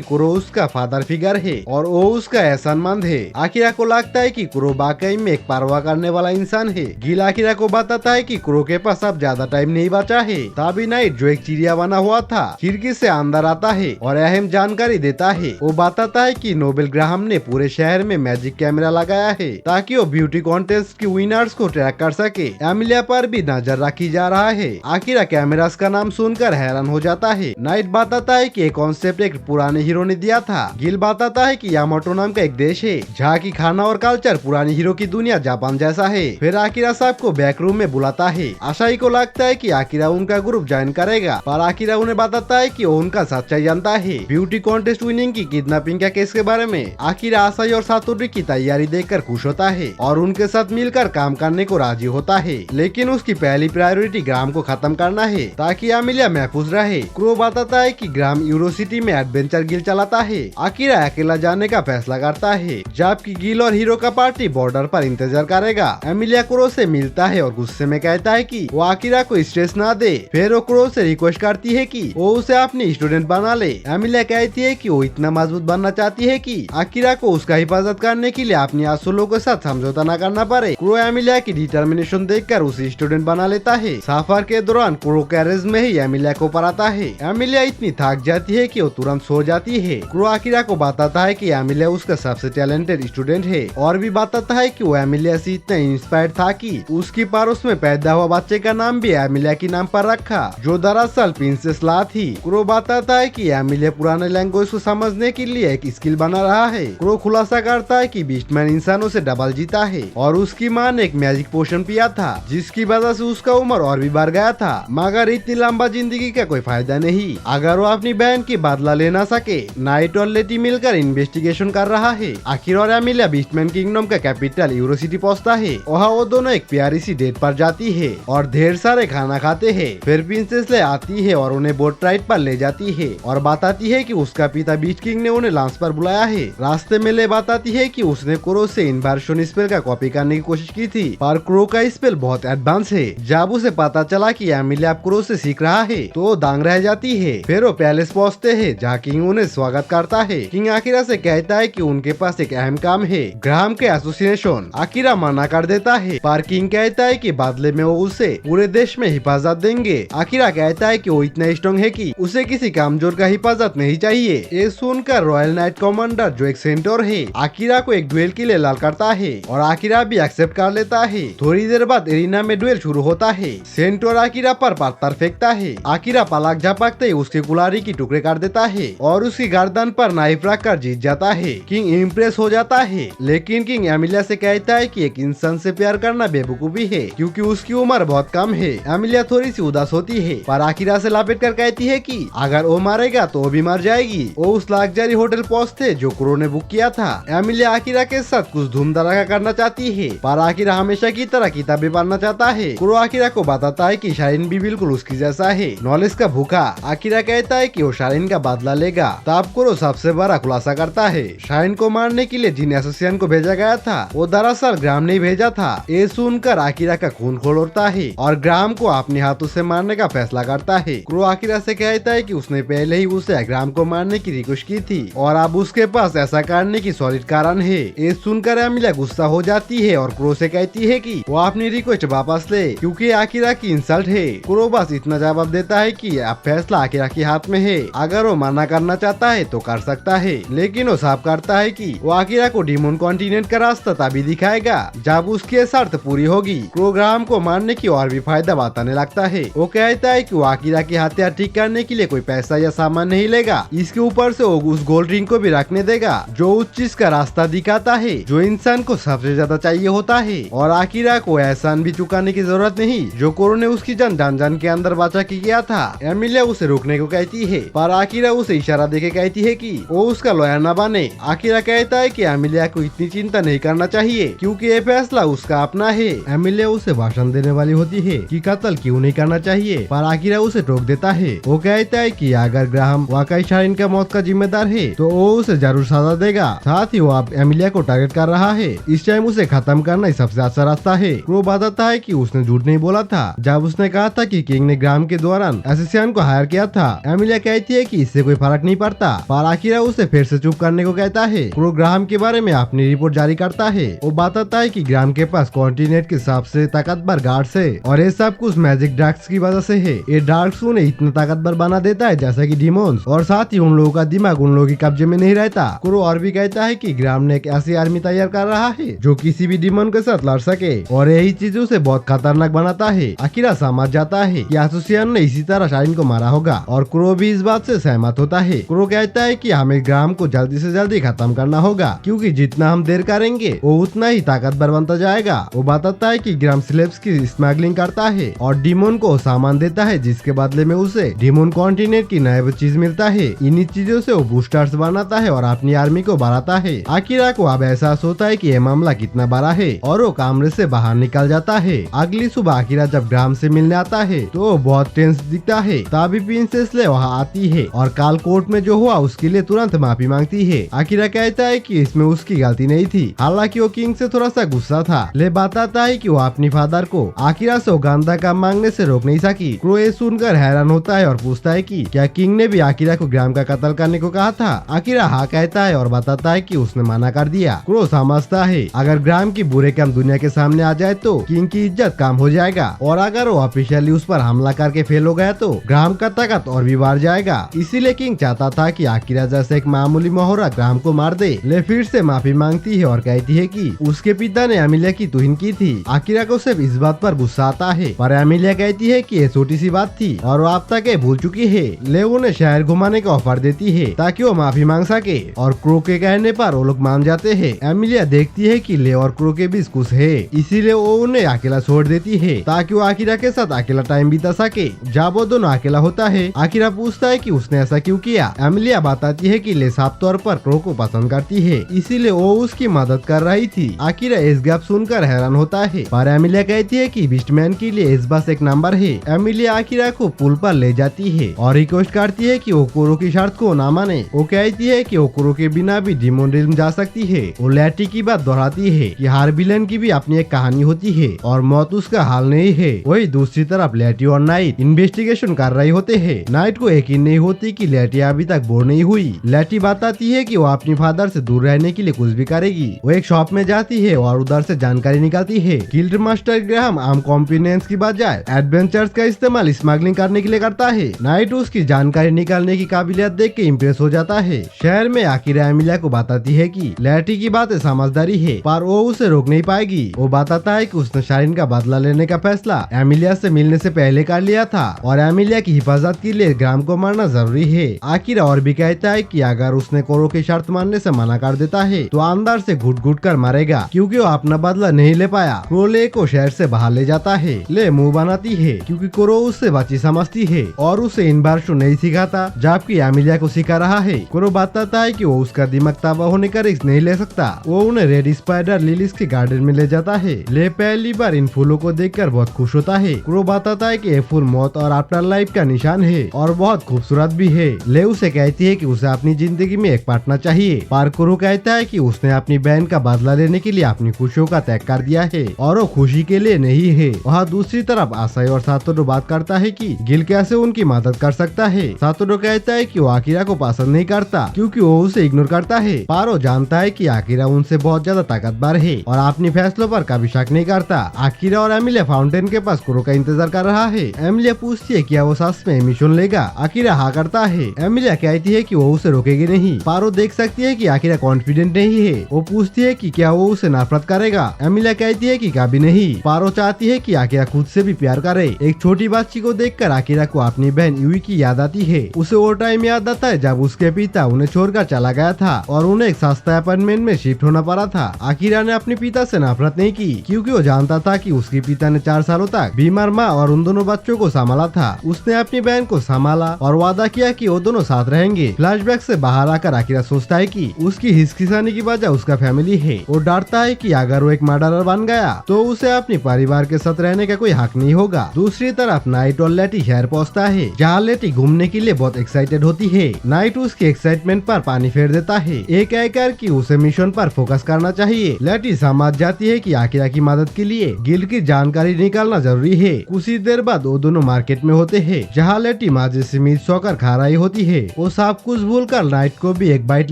कुरो उसका फादर फिगर है और वो उसका एहसानमंद है। आकिरा को लगता है कि कुरो वाकई में एक परवाह करने वाला इंसान है। गिल आकिरा को बताता है कि कुरो के पास अब ज्यादा टाइम नहीं बचा है। तभी नाइट, जो एक चिड़िया बना हुआ था, खिड़की से अंदर आता है और अहम जानकारी देता है। वो बताता है कि नोबेल ग्राहम ने पूरे शहर में मैजिक कैमरा लगाया है ताकि वो ब्यूटी कॉन्टेस्ट की विनर्स को ट्रैक कर सके। एमिलिया पर भी नजर रखी जा रहा है। आकिरा कैमरास का नाम सुनकर हैरान हो जाता है। नाइट बताता है कि ये कॉन्सेप्ट एक पुराने हीरो ने दिया था। गिल बताता है कि यामाटो नाम का एक देश है जहाँ की खाना और कल्चर पुरानी हीरो की दुनिया जापान जैसा है। फिर आकिरा साहब को बैक रूम में बुलाता है। आशाई को लगता है कि आकिरा उनका ग्रुप ज्वाइन करेगा, पर आकिरा उन्हें बताता है कि वो उनका सच्चाई जानता है। ब्यूटी कॉन्टेस्ट विनिंग की किडनैपिंग के केस के बारे में आकिरा आशाई और सातोरी की तैयारी देखकर खुश होता है और उनके साथ मिलकर काम करने को राजी होता है। लेकिन उसकी पहली प्रायोरिटी ग्राम को खत्म करना है ताकि एमिलिया महफूज रहे। क्रो बताता है कि ग्राम यूरोसिटी में एडवेंचर गिल चलाता है। आकिरा अकेला जाने का फैसला करता है, जबकि गिल और हीरो का पार्टी बॉर्डर पर इंतजार करेगा। एमिलिया क्रो से मिलता है और गुस्से में कहता है कि वो आकिरा को स्ट्रेस ना दे। फिर वो क्रो से रिक्वेस्ट करती है कि वो उसे अपनी स्टूडेंट बना ले। एमिलिया कहती है कि वो इतना मजबूत बनना चाहती है कि आकिरा को उसका हिफाजत करने के लिए अपनी असूलों के साथ समझौता न करना पड़े। क्रो एमिलिया की डिटर्मिनेशन देखकर उसे स्टूडेंट बना लेता है। सफर के दौरान क्रो कैरेज में ही एमिलिया को पढ़ाता है। एमिलिया इतनी थक जाती है कि वो तुरंत सो जाती है। क्रो आकिरा को बताता है कि एमिलिया उसका सबसे टैलेंटेड स्टूडेंट है और भी बताता है कि वो एमिलिया से इतना इंस्पायर्ड था कि उसकी पड़ोस में पैदा हुआ बच्चे का नाम भी एमिलिया के नाम पर रखा, जो दरअसल प्रिंसेस ला थी। क्रो बताता है कि एमिलिया पुराने लैंग्वेज को समझने के लिए एक स्किल बना रहा है। क्रो खुलासा करता है कि बीस्टमैन इंसानों से डबल जीता है और उसकी माँ ने एक मैजिक पोशन पिया था जिसकी वजह से उसका उम्र और भी बढ़ गया था, मगर इतनी लंबा जिंदगी का कोई फायदा नहीं अगर वो अपनी बहन की बदला ले ना सके। नाइट और लेटी मिलकर इन्वेस्टिगेशन कर रहा है। आखिर और एमिलिया बीस्टमैन किंगडम का कैपिटल यूरोसिटी पहुंचता है। वहाँ वो दोनों एक प्यारी सी डेट पर जाती है और ढेर सारे खाना खाते हैं। फिर प्रिंसेस ले आती है और उन्हें बोट राइड पर ले जाती है और बताती है कि उसका पिता बीच किंग ने उन्हें लॉन्च पर बुलाया है। रास्ते में ले बताती है कि उसने क्रो से इन्वर्शन स्पेल का कॉपी करने की कोशिश की थी, पर क्रो का स्पेल बहुत एडवांस है। जब उसे पता चला कि एमिलिया क्रो से सीख रहा है तो वो दंग रह जाती है। फिर वो पैलेस पहुंचते हैं जहाँ किंग उन्हें स्वागत करता है। किंग आकिरा से कहता है कि उनके पास एक अहम काम है, ग्राम के एसोसिएशन। आकिरा मना कर देता है, पर किंग कहता है कि बदले में वो उसे पूरे देश में हिफाजत देंगे। आकिरा कहता है कि वो इतना स्ट्रॉन्ग है कि उसे किसी कमजोर का हिफाजत नहीं चाहिए। ये सुनकर रॉयल नाइट कमांडर, जो एक सेंटोर है, आकिरा को एक डुएल के लिए लाल करता है और आकिरा भी एक्सेप्ट कर लेता है। थोड़ी देर बाद एरिना में डुएल शुरू होता है। सेंटोर आकिरा पर पत्थर फेंकता है। आकिरा पलक झपकते ही उसके कुल्हाड़ी की टुकड़े कर देता है और उसकी गर्दन पर नाइफ रखकर जीत जाता है। किंग इम्प्रेस हो जाता है, लेकिन किंग एमिलिया से कहता है कि एक इंसान से प्यार करना बेवकूफी है क्योंकि उसकी उम्र बहुत कम है। एमिलिया थोड़ी सी उदास होती है, पर आकिरा से लपेट कर कहती है कि अगर वो मरेगा तो वो भी मर जाएगी। वो उस लग्जरी होटल पहुंचते जो क्रो ने बुक किया था। एमिलिया आकिरा के साथ कुछ धूम धड़ाका करना चाहती है, पर आकिरा हमेशा की तरह किताबें पढ़ना चाहता है। क्रो आकिरा को बताता है कि शारिन भी बिल्कुल उसकी जैसा है, नॉलेज का भूखा। आकिरा कहता है कि वो शारिन का बदला लेगा। तब क्रो सबसे बड़ा खुलासा करता है, शारिन को मारने के लिए जिन एसोसिएशन को भेजा गया था वो दरअसल ग्राम ने भेजा था। ये सुनकर आकिरा का खून खोल उठता है और ग्राम को अपने हाथों से मारने का फैसला करता है। क्रो आकिरा से कहता है कि उसने पहले ही उसे ग्राम को मारने की रिक्वेस्ट की थी और अब उसके पास ऐसा करने की सॉलिड कारण है। ये सुनकर एमिलिया गुस्सा हो जाती है और क्रो से कहती है कि वो अपनी रिक्वेस्ट वापस ले क्योंकि आकिरा की इंसल्ट है। क्रो बस इतना जवाब देता है कि अब फैसला आकिरा के हाथ में है, अगर वो मना करना चाहता है तो कर सकता है, लेकिन वो साफ करता है कि वो आकिरा को डिमोन कॉन्टिनेंट का रास्ता तभी दिखाएगा जब उसकी शर्त पूरी होगी। क्रो ग्राम को मारने की और भी फायदा बताने लगता है। वो कहता है कि वो आकिरा की हत्या ठीक करने के लिए कोई पैसा या सामान नहीं लेगा, इसके ऊपर से वो उस गोल्ड रिंग को भी रखने देगा जो उस चीज का रास्ता दिखाता है जो इंसान को सबसे ज्यादा चाहिए होता है। और आकिरा को एहसान भी चुकाने की जरूरत नहीं जो क्रो ने उसकी जान के अंदर बचा के किया था। एमिलिया उसे रोकने को कहती है, पर आकिरा उसे इशारा देके कहती है कि वो उसका लॉयर न बने। आकिरा कहता है कि एमिलिया को इतनी चिंता नहीं करना चाहिए क्योंकि ये फैसला उसका अपना है। एमिलिया उसे भाषण देने वाली होती है कि कत्ल क्यों नहीं करना चाहिए, पर आकिरा उसे रोक देता है। वो कहता है कि अगर ग्राहम वाकई शारिन का मौत का जिम्मेदार है तो वो उसे जरूर सजा देगा। गया। साथ ही वो अब एमिलिया को टारगेट कर रहा है। इस टाइम उसे खत्म करना ही सबसे अच्छा रास्ता है। क्रो बताता है कि उसने झूठ नहीं बोला था जब उसने कहा था कि किंग ने ग्राम के दौरान एसेसियन को हायर किया था। एमिलिया कहती है कि इससे कोई फर्क नहीं पड़ता, पर आकिरा उसे फिर से चुप करने को कहता है। क्रो ग्राम के बारे में अपनी रिपोर्ट जारी करता है। वो बताता है कि ग्राम के पास कॉन्टिनेंट के सबसे ताकतवर गार्ड्स है और ये सब कुछ मैजिक ड्रग्स की वजह से है। ये ड्रग्स उन्हें इतना ताकतवर बना देता है जैसा कि डिमोन्स, और साथ ही उन लोगों का दिमाग उन लोगों के कब्जे में नहीं रहता। क्रो और भी कहता है कि ग्राम ने एक ऐसी आर्मी तैयार कर रहा है जो किसी भी डिमोन के साथ लड़ सके, और यही चीज उसे बहुत खतरनाक बनाता है। आकिरा समझ जाता है कि एसोसिएशन ने इसी तरह शाइन को मारा होगा, और क्रो भी इस बात से सहमत होता है। क्रो कहता है कि हमें ग्राम को जल्दी से जल्दी खत्म करना होगा, क्योंकि जितना हम देर करेंगे वो उतना ही ताकतवर बनता जाएगा। वो बताता है कि ग्राम स्लेव्स की स्मगलिंग करता है और डिमोन को सामान देता है, जिसके बदले में उसे डिमोन कॉन्टिनेंट की नई चीज मिलता है। इन्हीं चीजों से वो बूस्टर्स बनाता है और अपनी आर्मी को बढ़ाता है। आकिरा को अब एहसास होता है कि ये मामला कितना बड़ा है, और वो कमरे से बाहर निकल जाता है। अगली सुबह आकिरा जब ग्राम से मिलने आता है तो वो बहुत टेंस दिखता है। तभी प्रिंसेस ले वहाँ आती है और काल कोर्ट में जो हुआ उसके लिए तुरंत माफी मांगती है। आकिरा कहता है कि इसमें उसकी गलती नहीं थी, हालांकि वो किंग से थोड़ा सा गुस्सा था। ले बताता है कि वो अपनी फादर को आकिरा से गंदा काम मांगने से रोक नहीं सकी। क्रो ये सुनकर हैरान होता है और पूछता है कि क्या किंग ने भी आकिरा को ग्राम का कत्ल करने को कहा था। आकिरा हाँ कहता है और बताता है कि उसने मना कर दिया। क्रो समझता है अगर ग्राम की बुरे काम दुनिया के सामने आ जाए तो किंग की इज्जत कम हो जाएगा, और अगर वो ऑफिशियली उस पर हमला करके फेल हो गया तो ग्राम का ताकत और भी बढ़ जाएगा। इसीलिए किंग चाहता था कि आकिरा जैसे एक मामूली मोहरा ग्राम को मार दे। ले फिर से माफी मांगती है और कहती है कि उसके पिता ने एमिलिया की तुहिन की थी। आकिरा को सिर्फ इस बात पर गुस्सा आता है, पर एमिलिया कहती है कि ये छोटी सी बात थी और वो अब तक ये भूल चुकी है। ले उन्हें शहर घुमाने का ऑफर देती है ताकि वो माफी मांग सके, और क्रो के कहने पर वो लोग मान जाते हैं। एमिलिया देखती है कि ले और क्रो के बीच कुछ है, इसीलिए वो उन्हें अकेला छोड़ देती है ताकि वो आकिरा के साथ अकेला टाइम बिता सके। जब वो दोनों अकेला होता है, आकिरा पूछता है कि उसने ऐसा क्यों किया। एमिलिया बताती है कि ले साफ तौर पर क्रो को पसंद करती है, इसीलिए वो उसकी मदद कर रही थी। आकिरा इस गप सुनकर हैरान होता है, पर एमिलिया कहती है कि बिस्टमैन के लिए इस बस एक नंबर है। एमिलिया आकिरा को पुल पर ले जाती है और रिक्वेस्ट करती है कि वो क्रो की शर्त को ना माने। वो कहती है कि वो क्रो के बिना भी डिमोन रिल्म जा सकती है। वो लैटी की बात दोहराती है कि हर विलेन की भी अपनी एक कहानी होती है और मौत उसका हाल नहीं है। वही दूसरी तरफ लैटी और नाइट इन्वेस्टिगेशन कर रहे होते हैं। नाइट को यकीन नहीं होती कि लैटी अभी तक बोर नहीं हुई। लैटी बताती है कि वो अपनी फादर से दूर रहने के लिए कुछ भी करेगी। वो एक शॉप में जाती है और उधर से जानकारी निकालती है। गिल्ड मास्टर ग्राहम आम कॉम्पिनेंस की बजाय एडवेंचर्स का इस्तेमाल स्मगलिंग करने के लिए करता है। नाइट उसकी जानकारी निकालने की काबिलियत देख के इम्प्रेस हो जाता है। शहर में आकिरा एमिलिया को बताती है कि लैटी की बातें समझदारी है, पर वो उसे रोक नहीं पाएगी। वो बताता है कि उसने शाइन का बदला लेने का फैसला एमिलिया से मिलने से पहले कर लिया था और एमिलिया की हिफाजत के लिए ग्राम को मारना जरूरी है। आकिरा और भी कहता है कि अगर उसने कोरो की शर्त मानने से मना कर देता है तो अंदर से घुट घुट कर मारेगा, क्योंकि वो अपना बदला नहीं ले पाया। क्रो ले को शहर से बाहर ले जाता है। ले मुंह बनाती है क्योंकि कोरो उससे बची समझती है और उसे इन बार नहीं सिखाता, जबकि एमिलिया को सिखा रहा है। कोरो बताता है कि वो उसका दिमाग तबाह होने का रिस्क नहीं ले सकता। वो उन्हें रेड स्पाइडर लिलीज के गार्डन में ले जाता है। ले पहली बार इन फूलों को देखकर बहुत खुश होता है। क्रो बताता है कि ये फूल मौत और आफ्टर लाइफ का निशान है और बहुत खूबसूरत भी है। ले उसे कहती है कि उसे अपनी जिंदगी में एक पार्टनर चाहिए, पर क्रो कहता है कि उसने अपनी बहन का बदला लेने के लिए अपनी खुशियों का त्याग कर दिया है और वो खुशी के लिए नहीं है। वहाँ दूसरी तरफ आसाई और सातोरो बात करता है कि गिल कैसे उनकी मदद कर सकता है। सातोरो कहता है कि वो आकिरा को पसंद नहीं करता क्योंकि वो उसे इग्नोर करता है, पर वो जानता है कि आकिरा उनसे बहुत ज्यादा ताकतवर है और अपने फैसलों पर कभी शक नहीं करता। आकिरा और एमिलिया फाउंटेन के पास क्रो का इंतजार कर रहा है। एमिलिया पूछती है क्या वो सच में मिशन लेगा। आकिरा हाँ करता है। एमिलिया कहती है कि वो उसे रोकेगी नहीं, पर वो देख सकती है कि आकिरा कॉन्फिडेंट नहीं है। वो पूछती है कि क्या वो उसे नफरत करेगा। एमिलिया कहती है कि कभी नहीं, पर वो चाहती है कि आकिरा खुद से भी प्यार करे। एक छोटी बच्ची को देखकर आकिरा को अपनी बहन यूई की याद आती है। उसे वो टाइम याद आता है जब उसके पिता उन्हें छोड़कर चला गया था और उन्हें एक सस्ता अपार्टमेंट में शिफ्ट होना पड़ा था। आकिरा ने अपने पिता से नफरत नहीं की क्योंकि वो जानता था कि उसके पिता ने 4 सालों तक बीमार माँ और उन दोनों बच्चों को संभाला था। उसने अपनी बहन को संभाला और वादा किया कि वो दोनों साथ रहेंगे। फ्लैशबैक से बाहर आकर आकिरा सोचता है कि उसकी हिचकिचाने की वजह उसका फैमिली है। वो डरता है कि अगर वो एक मर्डरर बन गया तो उसे अपने परिवार के साथ रहने का कोई हक नहीं होगा। दूसरी तरफ नाइट और लेटी शहर पहुँचता है, जहाँ लेटी घूमने के लिए बहुत एक्साइटेड होती है। नाइट उसकी एक्साइटमेंट पर पानी फेर देता है है। एक कहकर कि उसे मिशन पर फोकस करना चाहिए। लेटी समझ जाती है कि आकिरा की मदद के लिए गिल की जानकारी निकालना जरूरी है। कुछ ही देर बाद वो दोनों मार्केट में होते हैं, जहाँ लेटी मजे से मीट सोकर खा रही होती है। वो सब कुछ भूलकर नाइट को भी एक बाइट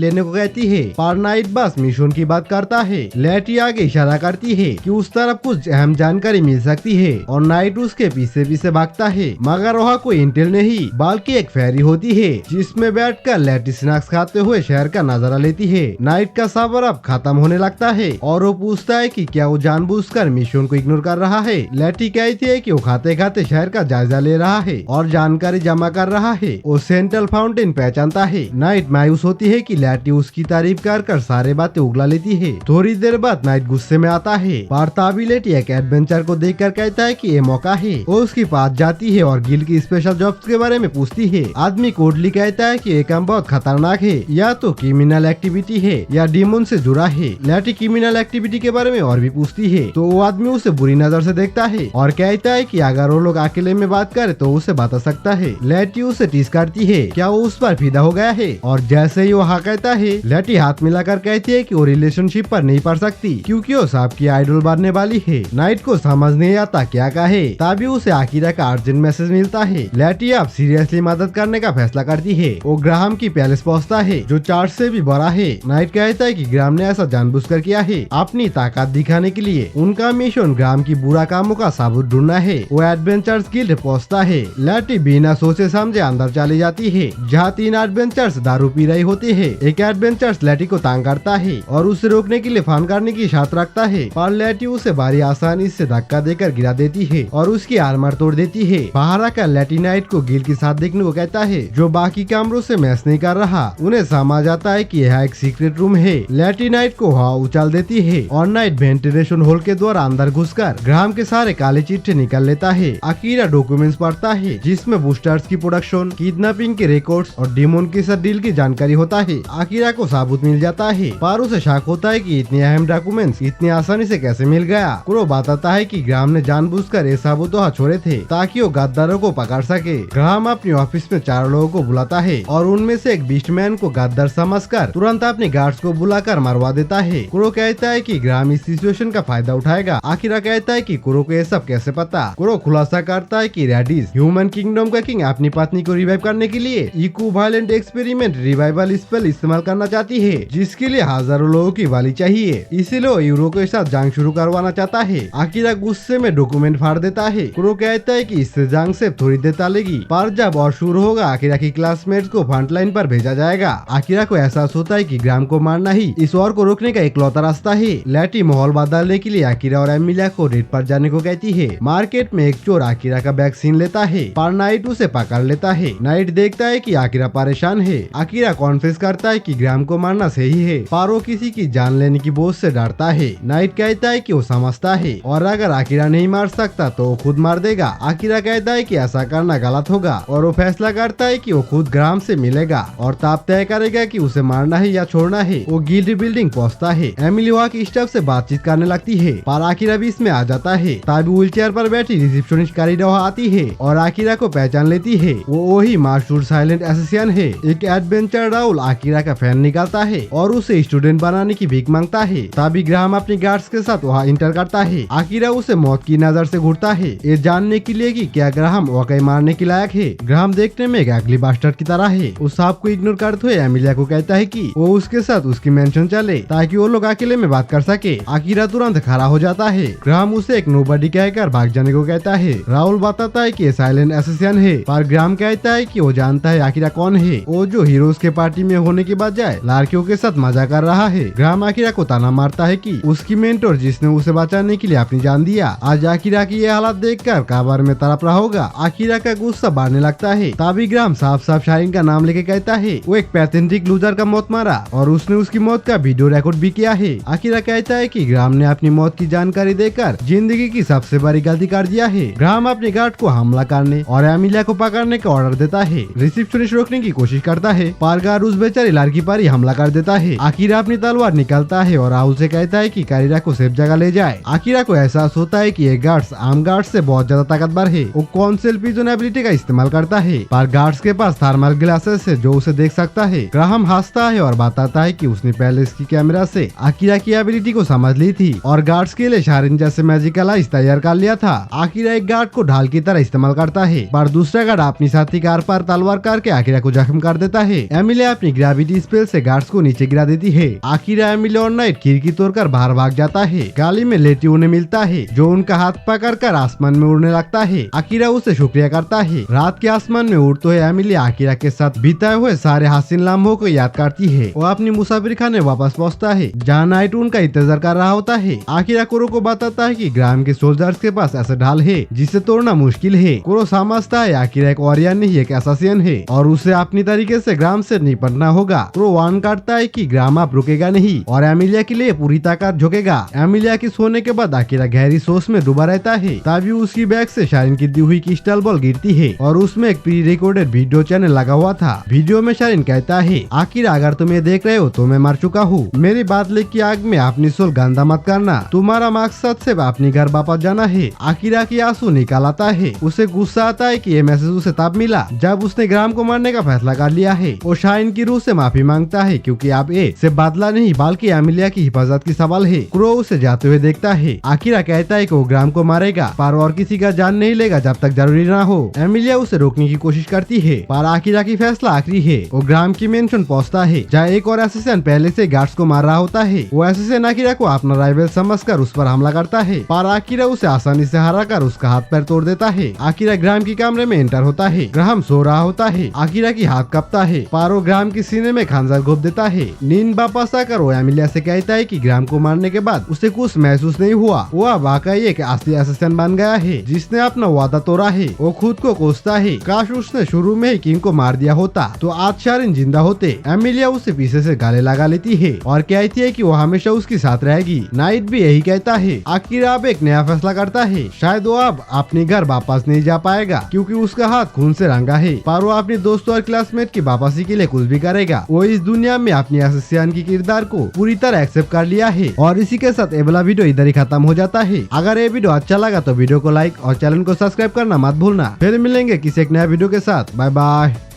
लेने को कहती है, पर नाइट बस मिशन की बात करता है। लेटी आगे इशारा करती है कि उस तरफ कुछ अहम जानकारी मिल सकती है और नाइट उसके पीछे पीछे भागता है, मगर वहाँ कोई इंटेल नहीं बल्कि एक फेरी होती है, जिसमें बैठकर लेटी स्नैक्स खाते हुए शहर का नजारा लेती है। नाइट का सफर अब खत्म होने लगता है और वो पूछता है कि क्या वो जानबूझकर मिशन को इग्नोर कर रहा है। लेटी कहती है कि वो खाते खाते शहर का जायजा ले रहा है और जानकारी जमा कर रहा है। वो सेंट्रल फाउंटेन पहचानता है। नाइट मायूस होती है कि लेटी उसकी तारीफ कर सारे बातें उगला लेती है। थोड़ी देर बाद नाइट गुस्से में आता है, पर तभी लेटी एक एडवेंचर को देखकर कहता है कि ये मौका है। वो उसके पास जाती है और गिल की स्पेशल जॉब्स के बारे में पूछती है। आदमी कोडली कहता है कि ये काम बहुत खतरनाक है, या तो क्रिमिनल एक्टिविटी है या डीमन से जुड़ा है। लेटी क्रिमिनल एक्टिविटी के बारे में और भी पूछती है, तो वो आदमी उसे बुरी नजर से देखता है और कहता है कि अगर वो लोग अकेले में बात करे तो उसे बता सकता है। लेटी उसे टीज करती है, क्या वो उस पर फिदा हो गया है, और जैसे ही वो हाँ कहता है, लेटी हाथ मिलाकर कहती है कि वो रिलेशनशिप पर नहीं पड़ सकती क्योंकि वो सबकी आइडल बनने वाली है। नाइट को समझ नहीं आता क्या कहे, तभी उसे आकिरा का अर्जेंट मैसेज मिलता है। लेटी अब सीरियसली मदद करने का फैसला करती है। वो ग्राहम की पैलेस पहुंचता है जो चार्ज से भी बड़ा है। नाइट कहता है कि ग्राहम ने ऐसा जानबूझकर किया है अपनी ताकत दिखाने के लिए। उनका मिशन ग्राहम की बुरा कामों का सबूत ढूंढना है। वो एडवेंचर्स गिल्ड पहुंचता है। लेटी बिना सोचे समझे अंदर चली जाती है, जहाँ 3 एडवेंचर्स दारू पी रहे होते हैं। एक एडवेंचर्स लेटी को तंग करता है और उसे रोकने के लिए फन करने की शर्त रखता है, पर लेटी उसे भारी आसानी से धक्का देकर गिरा देती है और उसकी आर्मर तोड़ देती है। बाहर आकर लेटी नाइट को गिल के साथ देखने को कहता है, जो बाकी कमरों से मैच नहीं कर रहा। उन्हें समझ आता है कि यह एक सीक्रेट रूम है। लेटी नाइट को वहाँ उछाल देती है और नाइट वेंटिलेशन होल के द्वारा अंदर घुसकर ग्राहम के सारे काले चिट्ठे निकाल लेता है। आकिरा डॉक्यूमेंट्स पढ़ता है जिसमें बूस्टर्स की प्रोडक्शन, किडनैपिंग के रिकॉर्ड्स और डीमन के साथ डील की जानकारी होता है। आकिरा को सबूत मिल जाता है, पर उसे शक होता है कि इतने अहम डॉक्यूमेंट्स इतनी आसानी से कैसे मिल गया। क्रो बताता है कि ग्राहम ने जानबूझकर ये सबूत वहाँ छोड़े थे ताकि वो गद्दारों को पकड़ सके। ग्राहम अपने ऑफिस में 4 लोगों को बुलाता है और उनमें से एक बीस्टमैन को गद्दार समझकर तुरंत अपने गार्ड्स को बुलाकर मरवा देता है। कुरो कहता है कि ग्राहम इस सिचुएशन का फायदा उठाएगा। आकिरा कहता है कि कुरो को ये सब कैसे पता। कुरो खुलासा करता है कि रेडिस ह्यूमन किंगडम का किंग अपनी पत्नी को रिवाइव करने के लिए इको वायलेंट एक्सपेरिमेंट रिवाइवल स्पेल इस्तेमाल करना चाहती है, जिसके लिए हजारों लोगों की वाली चाहिए। इसीलिए यूरो के साथ जंग शुरू करवाना चाहता है। आकिरा गुस्से में डॉक्यूमेंट फाड़ देता है। कुरो कहता है कि इससे जंग से थोड़ी देर चलेगी, पर जब और शुरू होगा आकिरा की क्लासमेट्स को फ्रंटलाइन पर भेजा जाएगा। आकिरा को एहसास होता है कि ग्राहम को मारना ही इस वॉर को रोकने का इकलौता रास्ता है। लेटी माहौल बदलने के लिए आकिरा और एमिलिया को रेड पर जाने को कहती है। मार्केट में एक चोर आकिरा का बैग छीन लेता है, पर नाइट उसे पकड़ लेता है। नाइट देखता है कि आकिरा परेशान है। आकिरा कॉन्फेस करता है कि ग्राहम को मारना सही है, पर वो किसी की जान लेने की बोझ से डरता है। नाइट कहता है कि वो समझता है और अगर आकिरा नहीं मार सकता तो वो खुद मार देगा। आकिरा कहता है कि ऐसा करना गलत होगा और वो फैसला करता है कि वो खुद ग्राहम से मिलेगा और तब तय करेगा कि उसे मारना है या छोड़ना है। वो गिल्ड बिल्डिंग पहुंचता है। एमिली वहाँ की स्टाफ से बातचीत करने लगती है, पर आकिरा भी इसमें आ जाता है। तभी व्हील चेयर पर बैठी रिसेप्शनिस्ट कारिडा वहाँ आती है और आकिरा को पहचान लेती है। वो वही मास्टर साइलेंट एसेसियन है। एक एडवेंचर राहुल आकिरा का फैन निकालता है और उसे स्टूडेंट बनाने की भीख मांगता है। तभी ग्राहम अपनी गार्ड्स के साथ वहाँ इंटर करता है। आकिरा उसे मौत की नजर से घूरता है, ये जानने के लिए कि क्या ग्राहम वाकई मारने के लायक है। ग्राहम देखने में एक अगली बास्टर्ड की तरह है। उस सांप को इग्नोर करते हुए एमिलिया को कहता है कि वो उसके साथ उसकी मेंशन चले ताकि वो लोग अकेले में बात कर सके। आकिरा तुरंत खड़ा हो जाता है। ग्राहम उसे एक नोबडी कहकर भाग जाने को कहता है। राहुल बताता है कि ये साइलेंट एसेसियन है, पर ग्राहम कहता है कि वो जानता है आकिरा कौन है। वो जो हीरोज के पार्टी में होने के बजाय लड़कियों के साथ मजा कर रहा है। ग्राहम आकिरा को ताना मारता है कि उसकी मेंटोर जिसने उसे बचाने के लिए अपनी जान दिया, आज आकिरा की ये हालत देखकर काबर में तड़प रहा होगा। आकिरा का गुस्सा बढ़ने लगता है। तभी ग्राहम साफ साफ शाहीन का नाम लेके कहता है वो एक पैथेटिक लूजर का मौत मारा और उसने उसकी मौत का वीडियो रिकॉर्ड भी किया है। आकिरा कहता है कि ग्राहम ने अपनी मौत की जानकारी देकर जिंदगी की सबसे बड़ी गलती कर दिया है। ग्राहम अपने गार्ड को हमला करने और एमिलिया को पकड़ने का ऑर्डर देता है। रिसेप्शनिस्ट रोकने की कोशिश करता है, पर गार्ड उस बेचारी लड़की पर ही हमला कर देता है। आकिरा अपनी तलवार निकालता है और राहुल से कहता है कि कारिरा को सेफ जगह ले जाए। आकिरा को एहसास होता है कि ये गार्ड्स आम गार्ड्स से बहुत ज्यादा ताकतवर है। वो कॉन्सेल पिजन एबिलिटी का इस्तेमाल करता है, पर गार्ड्स के पास थर्मल ग्लासेस है जो उसे देख सकता है। ग्राहम हंसता आता है और बताता है कि उसने पहले इसकी कैमरा से आकिरा की एबिलिटी को समझ ली थी और गार्ड्स के लिए शारिन जैसे मैजिकल आइस तैयार कर लिया था। आकिरा एक गार्ड को ढाल की तरह इस्तेमाल करता है, पर दूसरा गार्ड अपनी साथी कार पर तलवार करके आकिरा को जख्म कर देता है। एमिलिया अपनी ग्रेविटी स्पेल से गार्ड्स को नीचे गिरा देती है। आकिरा, एमिलिया और नाइट खिड़की तोड़कर बाहर भाग जाता है। गाली में लेटी उन्हें मिलता है, जो उनका हाथ पकड़कर आसमान में उड़ने लगता है। आकिरा उसे शुक्रिया करता है। रात के आसमान में उड़ते हुए एमिलिया आकिरा के साथ बिताए हुए सारे हसीन लम्हों को याद करती है। वो अपनी मुसाफिर खाने वापस पहुँचता है, जहाँ नाइट उनका इंतजार कर रहा होता है। आकिरा कुरो को बताता है कि ग्राम के सोल्जर्स के पास ऐसा ढाल है जिसे तोड़ना मुश्किल है। कुरो समझता है आकिरा एक वॉरियर नहीं, एक असैसिन है और उसे अपनी तरीके से ग्राम से निपटना होगा। कुरो वार्न करता है कि ग्राम अब रुकेगा नहीं और एमिलिया के लिए पूरी ताकत झोंकेगा। एमिलिया की सोने के बाद आकिरा गहरी सोच में डूबा रहता है। तभी उसकी बैग से शारिन की दी हुई क्रिस्टल बॉल गिरती है और उसमें एक प्री रिकॉर्डेड वीडियो चैनल लगा हुआ था। वीडियो में शारिन कहता है, आकिरा अगर तुम ये देख रहे हो तो मैं मर चुका हूँ। मेरी बादले की आग में अपनी सोल गंदा मत करना। तुम्हारा मकसद सिर्फ अपनी घर वापस जाना है। आकिरा की आंसू निकाल आता है। उसे गुस्सा आता है कि ये मैसेज उसे तब मिला जब उसने ग्राम को मारने का फैसला कर लिया है। वो शारिन की रूह से माफी मांगता है, क्योंकि अब ये सिर्फ बदला नहीं बल्कि एमिलिया की हिफाजत की सवाल है। क्रो उसे जाते हुए देखता है। आकिरा कहता है कि वो ग्राम को मारेगा पर और किसी का जान नहीं लेगा जब तक जरूरी ना हो। एमिलिया उसे रोकने की कोशिश करती है, पर आकिरा की फैसला आखिरी है। वो ग्राम की मेंशन पहुंचता है, जहाँ एक और एसिस्टेंट पहले से गार्ड्स को मार रहा होता है। वो एसिस्टेंट आकिरा को अपना राइवल समझकर उस पर हमला करता है, पर आकिरा उसे आसानी से हराकर उसका हाथ पैर तोड़ देता है। आकिरा ग्राम की कमरे में एंटर होता है। ग्राम सो रहा होता है। आकिरा की हाथ कपता है, पर वो ग्राम की सीने में खंजर घोप देता है। नींद वापस आकर वो एमिलिया से कहता है कि ग्राम को मारने के बाद उसे कुछ महसूस नहीं हुआ। वो वाकई एक असली असिस्टेंट बन गया है जिसने अपना वादा तोड़ा है। वो खुद को कोसता है, काश उसने शुरू में ही किंग को मार दिया होता तो आज शारिन जिंदा होते। एमिलिया उसे पीछे से गले लगा लेती है और कहती है कि वो हमेशा उसके साथ रहेगी। नाइट भी यही कहता है। आकिरा अब एक नया फैसला करता है। शायद वो अब अपने घर वापस नहीं जा पाएगा, क्योंकि उसका हाथ खून से रंगा है, पर वो अपने दोस्तों और क्लासमेट की वापसी के लिए कुछ भी करेगा। वो इस दुनिया में अपनी असिस्टेंट की किरदार को पूरी तरह एक्सेप्ट कर लिया है। और इसी के साथ ये वाला वीडियो इधर ही खत्म हो जाता है। अगर ये वीडियो अच्छा लगा तो वीडियो को लाइक और चैनल को सब्सक्राइब करना मत भूलना। फिर मिलेंगे किसी एक नया वीडियो के साथ। Bye bye.